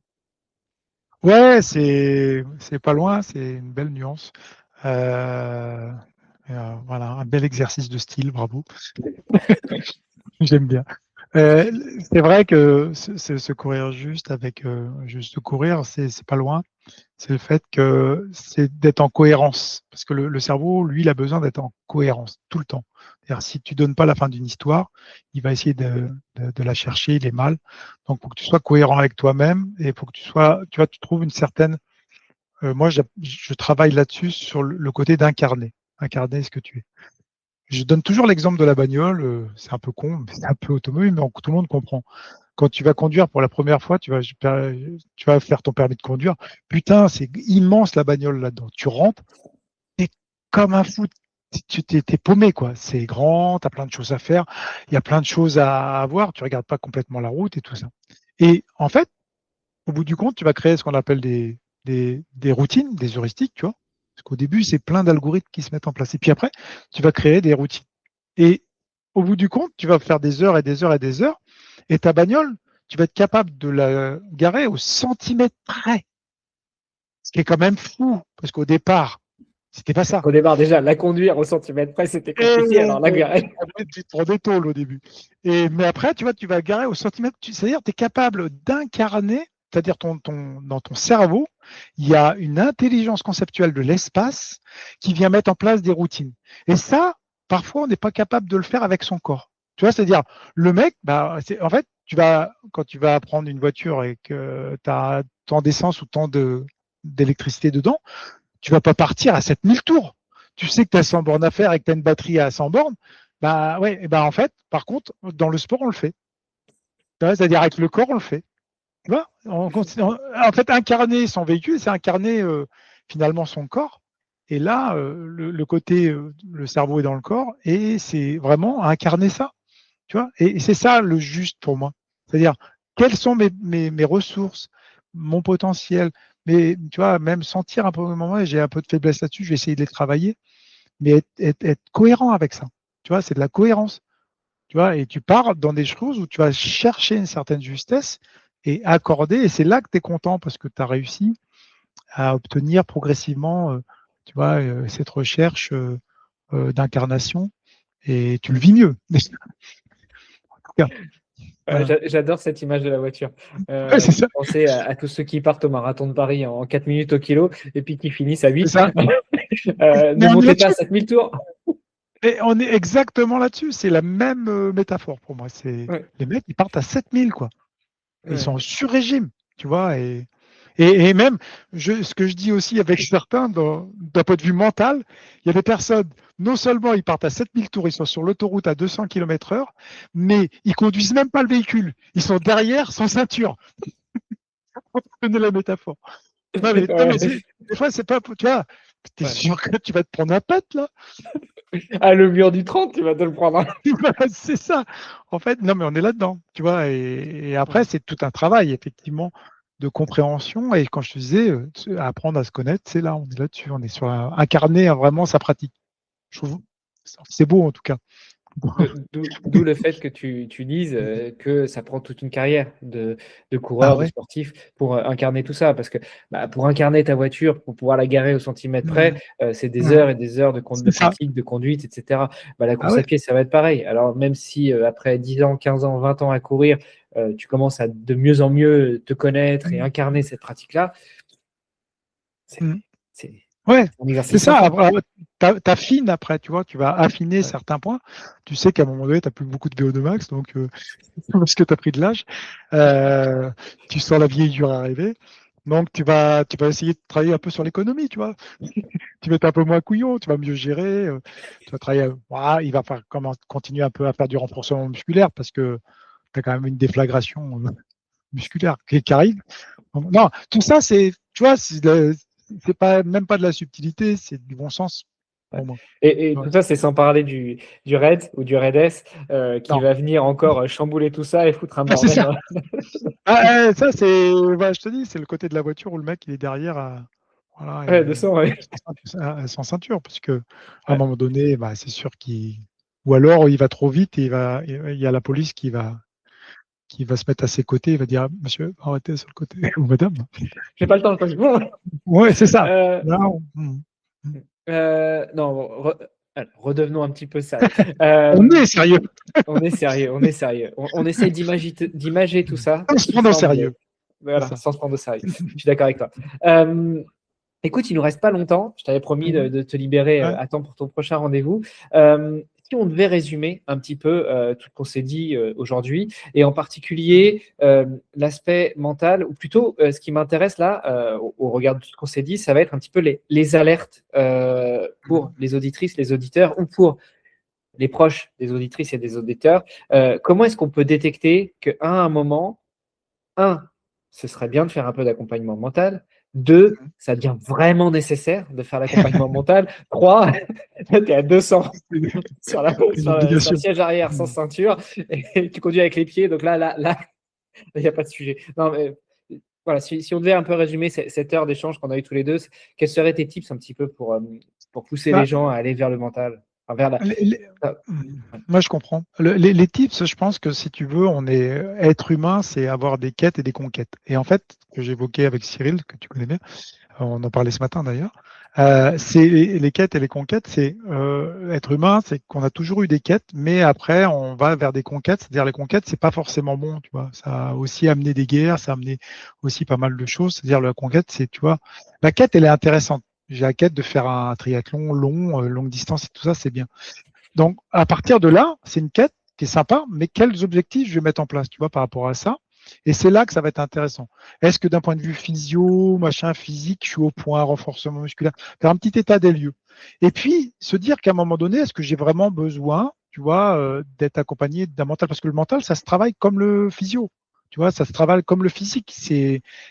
Ouais, c'est pas loin, c'est une belle nuance. Voilà, un bel exercice de style, bravo. J'aime bien. Euh, c'est vrai que ce courir juste avec juste courir, c'est pas loin. C'est le fait que c'est d'être en cohérence. Parce que le cerveau, lui, il a besoin d'être en cohérence tout le temps. C'est-à-dire, si tu donnes pas la fin d'une histoire, il va essayer de la chercher, il est mal. Donc, il faut que tu sois cohérent avec toi-même et il faut que tu trouves une certaine. Moi, je travaille là-dessus sur le côté incarner ce que tu es. Je donne toujours l'exemple de la bagnole, c'est un peu con, mais c'est un peu automobile, mais tout le monde comprend. Quand tu vas conduire pour la première fois, tu vas faire ton permis de conduire. Putain, c'est immense la bagnole là-dedans. Tu rentres, t'es comme un fou. Tu t'es paumé, quoi. C'est grand, tu as plein de choses à faire, il y a plein de choses à voir, tu regardes pas complètement la route et tout ça. Et en fait, au bout du compte, tu vas créer ce qu'on appelle des routines, des heuristiques, tu vois. Parce qu'au début, c'est plein d'algorithmes qui se mettent en place. Et puis après, tu vas créer des routines. Et au bout du compte, tu vas faire des heures et des heures et des heures. Et ta bagnole, tu vas être capable de la garer au centimètre près. Ce qui est quand même fou, parce qu'au départ, c'était pas ça. Au départ, déjà, la conduire au centimètre près, c'était compliqué. Alors la garer. Tu te prends des tôles au début. Mais après, tu vois, tu vas garer au centimètre. C'est-à-dire, tu es capable d'incarner, c'est-à-dire dans ton cerveau, il y a une intelligence conceptuelle de l'espace qui vient mettre en place des routines. Et ça, parfois, on n'est pas capable de le faire avec son corps. Tu vois, c'est-à-dire, le mec, en fait, quand tu vas prendre une voiture et que tu as tant d'essence ou tant d'électricité dedans, tu vas pas partir à 7000 tours. Tu sais que tu as 100 bornes à faire et que tu as une batterie à 100 bornes. Bah ouais, et bah en fait, par contre, dans le sport, on le fait. C'est-à-dire avec le corps, on le fait. Tu vois, en fait, incarner son véhicule, c'est incarner finalement son corps. Et là, le côté, le cerveau est dans le corps et c'est vraiment incarner ça. Tu vois, et c'est ça le juste pour moi. C'est-à-dire, quelles sont mes ressources, mon potentiel, mais tu vois, même sentir un peu au moment, et j'ai un peu de faiblesse là-dessus, je vais essayer de les travailler, mais être cohérent avec ça. Tu vois, c'est de la cohérence. Tu vois, et tu pars dans des choses où tu vas chercher une certaine justesse et accorder, et c'est là que tu es content parce que tu as réussi à obtenir progressivement, tu vois, cette recherche d'incarnation et tu le vis mieux. Voilà. J'adore cette image de la voiture. Ouais, c'est ça. Penser à tous ceux qui partent au marathon de Paris en 4 minutes au kilo et puis qui finissent à C'est 8. ça. Ne Mais on est montez pas à là-dessus. 7000 tours. Et on est exactement là-dessus. C'est la même métaphore pour moi. C'est Ouais, les mecs, ils partent à 7000, quoi. Ils ouais. sont sur régime, tu vois. Et même, ce que je dis aussi avec certains, d'un point de vue mental, il y a des personnes, non seulement ils partent à 7000 tours, ils sont sur l'autoroute à 200 km/h, mais ils conduisent même pas le véhicule. Ils sont derrière sans ceinture. Pour donner la métaphore. Non, mais Ouais. des fois, c'est pas, tu vois, t'es Ouais. sûr que tu vas te prendre un pet, là? Ah, le mur du 30, tu vas te le prendre. C'est ça. En fait, non, mais on est là-dedans, tu vois. Et après, Ouais. c'est tout un travail, effectivement, de compréhension. Et quand je te disais, apprendre à se connaître, c'est là, on est là-dessus. On est sur incarner vraiment sa pratique. Je trouve c'est beau, en tout cas. D'où le fait que tu dises que ça prend toute une carrière de Ah coureur, de ouais. sportif pour incarner tout ça. Parce que pour incarner ta voiture, pour pouvoir la garer au centimètre près, Mhm. c'est des Mhm. heures et des heures de C'est ça. pratique, de conduite, etc. La Ah course à ouais. pied, ça va être pareil. Alors, même si après 10 ans, 15 ans, 20 ans à courir, tu commences à de mieux en mieux te connaître et Mhm. incarner cette pratique-là, c'est Mhm. c'est Ouais, un c'est exercice sans ça. fin. Après, t'affines après, tu vois, tu vas affiner Ouais. certains points. Tu sais qu'à un moment donné, tu n'as plus beaucoup de VO2 max, donc parce que tu as pris de l'âge. Euh, Tu sens la vieillure arriver. Donc, tu vas essayer de travailler un peu sur l'économie, tu vois. Tu vas être un peu moins couillon, tu vas mieux gérer. Tu vas travailler. Voilà, il va continuer un peu à faire du renforcement musculaire parce que tu as quand même une déflagration musculaire qui arrive. Donc, non, tout ça, tu vois, c'est pas, même pas de la subtilité, c'est du bon sens Ouais. pour moi. Et Tu vois. tout ça, c'est sans parler du RAID ou du RAID-S qui Non, va venir encore chambouler tout ça et foutre un ah, c'est bordel ça. dans Ça, c'est, voilà, je te dis, c'est le côté de la voiture où le mec, il est derrière, voilà, ouais, de sang, ouais. sans ceinture, parce que à un moment donné, bah, c'est sûr ou alors il va trop vite et il y a la police qui va se mettre à ses côtés, il va dire, monsieur, arrêtez sur le côté, ou madame. J'ai pas le temps, le temps. Bon. Ouais, c'est ça. Euh, Là, non, bon, alors, redevenons un petit peu sérieux. on est sérieux, On est sérieux, on est sérieux. On essaie d'imager tout ça on se sous prend au forme sérieux, c'est voilà, ça. sans se prendre au sérieux. Je suis d'accord avec toi. Euh, Écoute, il nous reste pas longtemps. Je t'avais promis Mhm. de te libérer Ouais. à temps pour ton prochain rendez-vous. Si on devait résumer un petit peu tout ce qu'on s'est dit aujourd'hui, et en particulier l'aspect mental, ou plutôt ce qui m'intéresse là, au regard de tout ce qu'on s'est dit, ça va être un petit peu les alertes pour les auditrices, les auditeurs, ou pour les proches des auditrices et des auditeurs. Comment est-ce qu'on peut détecter qu'à un moment, un, ce serait bien de faire un peu d'accompagnement mental. Deux, ça devient vraiment nécessaire de faire l'accompagnement mental. Trois, tu es à 200 sur, Une sur le obligation. siège arrière sans Mhm. ceinture et tu conduis avec les pieds. Donc là, il n'y a pas de sujet. Non, mais voilà, si on devait un peu résumer cette heure d'échange qu'on a eu tous les deux, quels seraient tes tips un petit peu pour pousser les Bah, gens à aller vers le mental, enfin, vers la. les- les- Ah, ouais. Moi, je comprends. Les tips, je pense que si tu veux, on est être humain, c'est avoir des quêtes et des conquêtes. Et en fait, que j'évoquais avec Cyril, que tu connais bien, on en parlait ce matin d'ailleurs, c'est les quêtes et les conquêtes, c'est être humain, c'est qu'on a toujours eu des quêtes, mais après, on va vers des conquêtes. C'est-à-dire les conquêtes, c'est pas forcément bon, tu vois. Ça a aussi amené des guerres, ça a amené aussi pas mal de choses. C'est-à-dire la conquête, c'est, tu vois, la quête, elle est intéressante. J'ai la quête de faire un triathlon long, longue distance et tout ça, c'est bien. Donc, à partir de là, c'est une quête. qui est sympa, mais quels objectifs je vais mettre en place, tu vois, par rapport à ça. Et c'est là que ça va être intéressant. Est-ce que d'un point de vue physio, machin, physique, je suis au point, renforcement musculaire, faire un petit état des lieux. Et puis, se dire qu'à un moment donné, est-ce que j'ai vraiment besoin, tu vois, d'être accompagné d'un mental? Parce que le mental, ça se travaille comme le physio. Tu vois, ça se travaille comme le physique.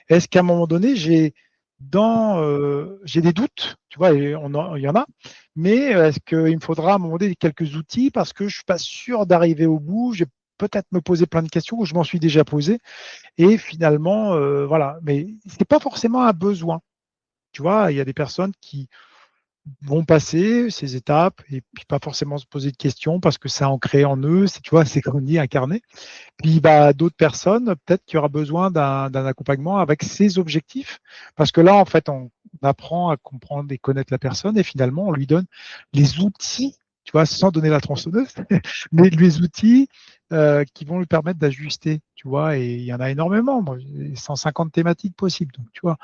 Est-ce qu'à un moment donné, j'ai des doutes, tu vois, et il y en a, mais est-ce qu'il me faudra à un moment donné quelques outils parce que je suis pas sûr d'arriver au bout, j'ai peut-être me poser plein de questions ou je m'en suis déjà posé et finalement, voilà. Mais c'est pas forcément un besoin. Tu vois, il y a des personnes qui vont passer ces étapes et puis pas forcément se poser de questions parce que c'est ancré en eux, tu vois, c'est comme on dit incarné. Puis bah, d'autres personnes, peut-être qu'il y aura besoin d'un accompagnement avec ses objectifs, parce que là, en fait, on apprend à comprendre et connaître la personne et finalement, on lui donne les outils, tu vois, sans donner la tronçonneuse, mais les outils qui vont lui permettre d'ajuster, tu vois, et il y en a énormément, bon, 150 thématiques possibles, donc tu vois,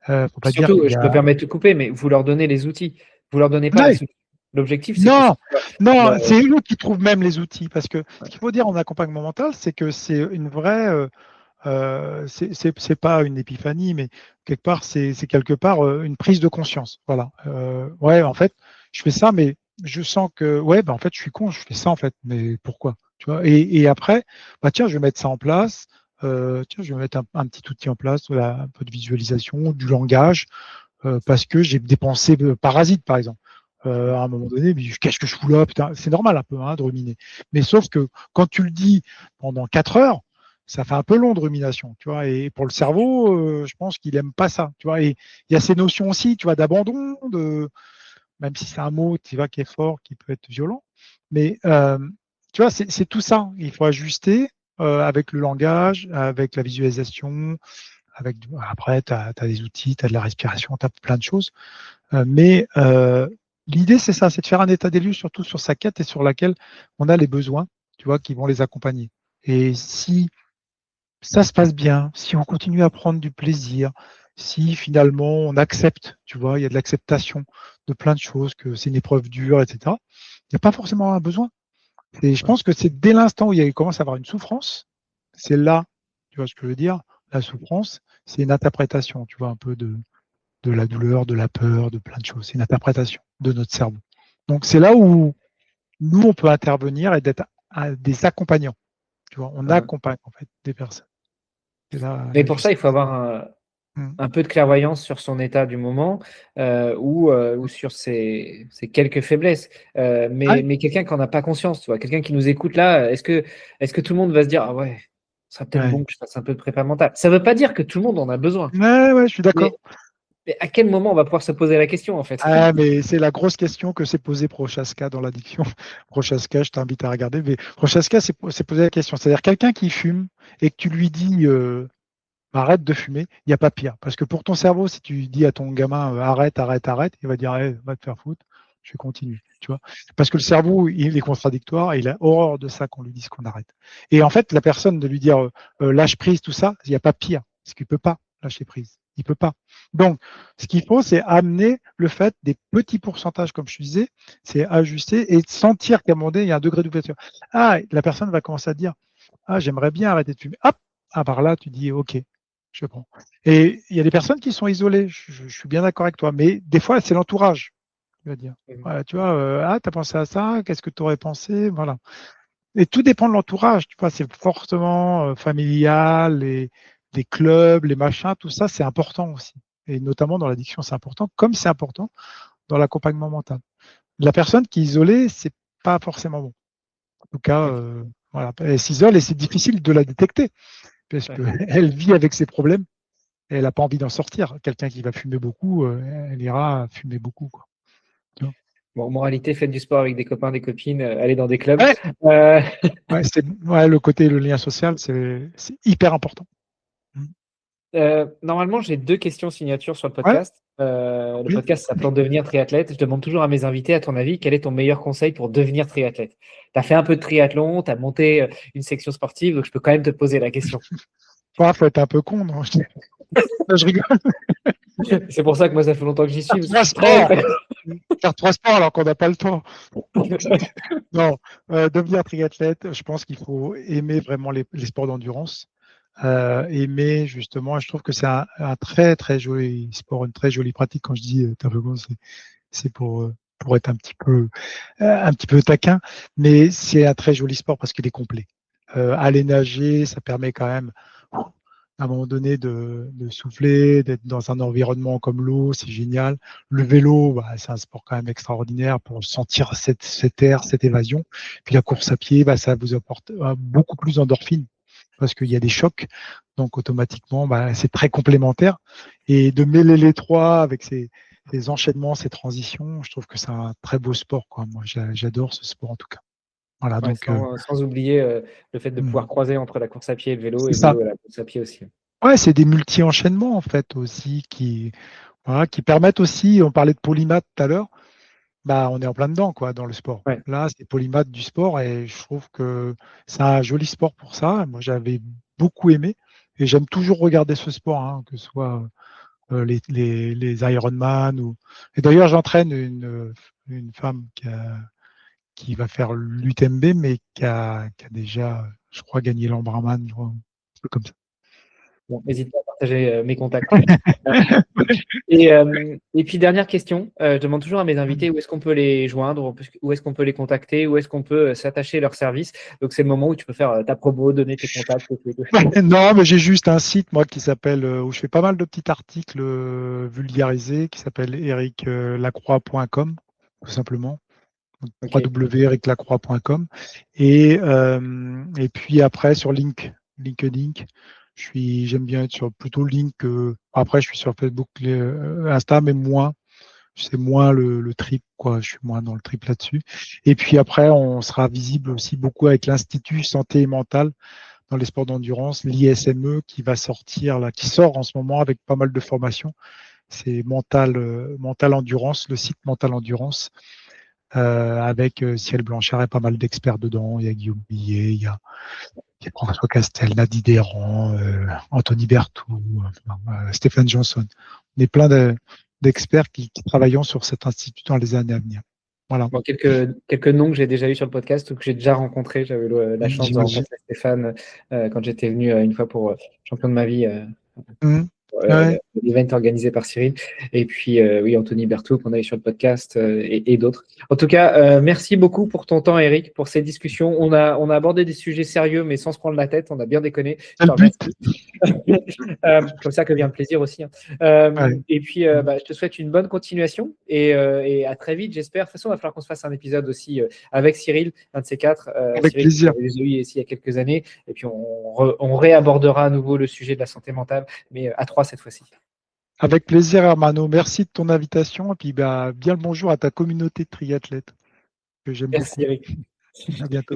faut pas dire Surtout, qu'il y je me a... permets de te couper, mais vous leur donnez les outils. Vous leur donnez pas la Ouais, solution. L'objectif, c'est que ce non, soit non, le- c'est eux qui trouvent même les outils, parce que ce qu'il faut dire en accompagnement mental, c'est que c'est une vraie... c'est pas une épiphanie, mais quelque part, c'est quelque part une prise de conscience. Voilà. Ouais, en fait, je fais ça, mais je sens que, ouais, ben, en fait, je suis con, je fais ça, en fait, mais pourquoi? Tu vois, et après, bah, tiens, je vais mettre ça en place. Tiens, je vais mettre un petit outil en place, voilà, un peu de visualisation, du langage, parce que j'ai des pensées parasites, par exemple. À un moment donné, mais qu'est-ce que je fous là? Putain, c'est normal un peu hein, de ruminer. Mais sauf que quand tu le dis pendant 4 heures, ça fait un peu long de rumination, tu vois. Et pour le cerveau, je pense qu'il aime pas ça, tu vois. Et il y a ces notions aussi, tu vois, d'abandon, même si c'est un mot, tu vois, qui est fort, qui peut être violent. Mais tu vois, c'est tout ça. Il faut ajuster avec le langage, avec la visualisation, après, tu as des outils, tu as de la respiration, tu as plein de choses. Mais l'idée, c'est ça, c'est de faire un état des lieux, surtout sur sa quête et sur laquelle on a les besoins, tu vois, qui vont les accompagner. Et si ça se passe bien, si on continue à prendre du plaisir, si finalement on accepte, tu vois, il y a de l'acceptation de plein de choses, que c'est une épreuve dure, etc., il n'y a pas forcément un besoin. Et je pense que c'est dès l'instant où il commence à avoir une souffrance, c'est là, tu vois ce que je veux dire, la souffrance, c'est une interprétation, tu vois, un peu de la douleur, de la peur, de plein de choses. C'est une interprétation de notre cerveau. Donc c'est là où nous, on peut intervenir et d'être des accompagnants. Tu vois, on Hein. accompagne en fait des personnes. C'est là Mais la pour ça, il justesse. faut avoir Mm. un peu de clairvoyance sur son état du moment ou sur ses quelques faiblesses. Ouais, Mais quelqu'un qui n'en a pas conscience, tu vois, quelqu'un qui nous écoute là, est-ce que tout le monde va se dire, ah ouais, ce serait peut-être ouais. bon que je fasse un peu de prépa mentale. Ça ne veut pas dire que tout le monde en a besoin. Ouais, je suis Mais, d'accord. mais à quel moment on va pouvoir se poser la question, en fait? Ah, mais c'est la grosse question que s'est posée Prochaska dans l'addiction. Prochaska, je t'invite à regarder. Mais Prochaska s'est posé la question. C'est-à-dire quelqu'un qui fume et que tu lui dis arrête de fumer, il n'y a pas pire. Parce que pour ton cerveau, si tu dis à ton gamin arrête, arrête, arrête, il va dire va te faire foutre, je continue. Tu vois. Parce que le cerveau, il est contradictoire et il a horreur de ça qu'on lui dise qu'on arrête. Et en fait, la personne de lui dire lâche prise, tout ça, il n'y a pas pire. Parce qu'il ne peut pas lâcher prise. Il ne peut pas. Donc, ce qu'il faut, c'est amener le fait des petits pourcentages, comme je disais, c'est ajuster et sentir qu'à un moment donné, il y a un degré d'ouverture. Ah, la personne va commencer à dire ah, j'aimerais bien arrêter de fumer. Hop, ah, par là, tu dis OK, je prends. Et il y a des personnes qui sont isolées, je suis bien d'accord avec toi, mais des fois, c'est l'entourage qui va dire. Voilà, tu vois, ah, tu as pensé à ça, qu'est-ce que tu aurais pensé? Voilà. Et tout dépend de l'entourage, tu vois, c'est fortement familial, les clubs, les machins, tout ça, c'est important aussi. Et notamment dans l'addiction, c'est important, comme c'est important dans l'accompagnement mental. La personne qui est isolée, c'est pas forcément bon. En tout cas, Ok, voilà, elle s'isole et c'est difficile de la détecter parce ouais. qu'elle vit avec ses problèmes et elle n'a pas envie d'en sortir. Quelqu'un qui va fumer beaucoup, elle ira fumer beaucoup. Quoi. Tu vois. Bon, moralité, faites du sport avec des copains, des copines, allez dans des clubs. Ouais, Euh, ouais, le côté, le lien social, c'est hyper important. Mm. Normalement, j'ai 2 questions signatures sur le Ouais, podcast. Le oui. podcast s'appelle Devenir triathlète. Je demande toujours à mes invités, à ton avis, quel est ton meilleur conseil pour devenir triathlète? Tu as fait un peu de triathlon, tu as monté une section sportive, donc je peux quand même te poser la question. Il faut être un peu con, non? Je rigole. C'est pour ça que moi, ça fait longtemps que j'y suis, Faire parce que je trois suis très, sports, très- faire 3 sports alors qu'on n'a pas le temps. Non, devenir triathlète, je pense qu'il faut aimer vraiment les sports d'endurance. Aimer justement, je trouve que c'est un très très joli sport, une très jolie pratique. Quand je dis toboggan, c'est pour être un petit peu taquin, mais c'est un très joli sport parce qu'il est complet. Aller nager, ça permet quand même à un moment donné de souffler, d'être dans un environnement comme l'eau, c'est génial. Le vélo, bah, c'est un sport quand même extraordinaire pour sentir cet air, cette évasion. Puis la course à pied, bah, ça vous apporte beaucoup plus d'endorphines parce qu'il y a des chocs. Donc automatiquement, bah, c'est très complémentaire. Et de mêler les trois avec ces enchaînements, ces transitions, je trouve que c'est un très beau sport, quoi. Moi, j'adore ce sport en tout cas. Voilà, Ouais, donc sans oublier le fait de pouvoir croiser entre la course à pied et le vélo, c'est et le ça. vélo et la course à pied aussi. Ouais, c'est des multi-enchaînements en fait aussi voilà, qui permettent aussi, on parlait de polymath tout à l'heure, bah, on est en plein dedans quoi, dans le sport. Ouais. Là, c'est polymath du sport et je trouve que c'est un joli sport pour ça. Moi, j'avais beaucoup aimé et j'aime toujours regarder ce sport, hein, que ce soit les Ironman ou. Et d'ailleurs, j'entraîne une femme qui va faire l'UTMB, mais qui a déjà, je crois, gagné l'Ambraman, je crois, un peu comme ça. Bon, n'hésite pas à partager mes contacts. Et puis, dernière question, je demande toujours à mes invités où est-ce qu'on peut les joindre, où est-ce qu'on peut les contacter, où est-ce qu'on peut s'attacher à leur service. Donc, c'est le moment où tu peux faire ta promo, donner tes contacts. Non, mais j'ai juste un site, moi, qui s'appelle, où je fais pas mal de petits articles vulgarisés, qui s'appelle ericlacroix.com, tout simplement. Ok. www.ericlacroix.com. Et puis après, sur LinkedIn, j'aime bien être sur plutôt Link. Après, je suis sur Facebook, Insta, mais moins. C'est moins le trip, quoi. Je suis moins dans le trip là-dessus. Et puis après, on sera visible aussi beaucoup avec l'Institut Santé et Mentale dans les sports d'endurance, l'ISME qui va sortir là, qui sort en ce moment avec pas mal de formations. C'est Mental Endurance, le site Mental Endurance, avec Ciel Blanchard et pas mal d'experts dedans. Il y a Guillaume Billet, il y a François Castel, Nadine Desrands, Anthony Berthoud, Stéphane Johnson. On est plein d'experts qui travaillent sur cet institut dans les années à venir. Voilà. Bon, quelques noms que j'ai déjà eu sur le podcast ou que j'ai déjà rencontrés. J'avais eu la chance de J'imagine. rencontrer Stéphane quand j'étais venu une fois pour champion de ma vie. Mmh. Ouais. L'event organisé par Cyril. Et puis, oui, Anthony Berthoud, qu'on a eu sur le podcast, et d'autres. En tout cas, merci beaucoup pour ton temps, Eric, pour ces discussions. On a abordé des sujets sérieux, mais sans se prendre la tête. On a bien déconné. C'est le but. Comme ça que vient le plaisir aussi. Hein. Ouais. Et puis, je te souhaite une bonne continuation et à très vite, j'espère. De toute façon, il va falloir qu'on se fasse un épisode aussi avec Cyril, un de ces quatre. Avec Cyril, plaisir. que j'ai eu ici il y a quelques années. Et puis, on réabordera à nouveau le sujet de la santé mentale, mais à trois cette fois-ci. Avec plaisir, Hermano. Merci de ton invitation. Et puis, bah, bien le bonjour à ta communauté de triathlètes que j'aime Merci, beaucoup. Eric. À bientôt.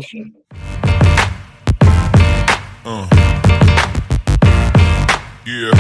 Yeah.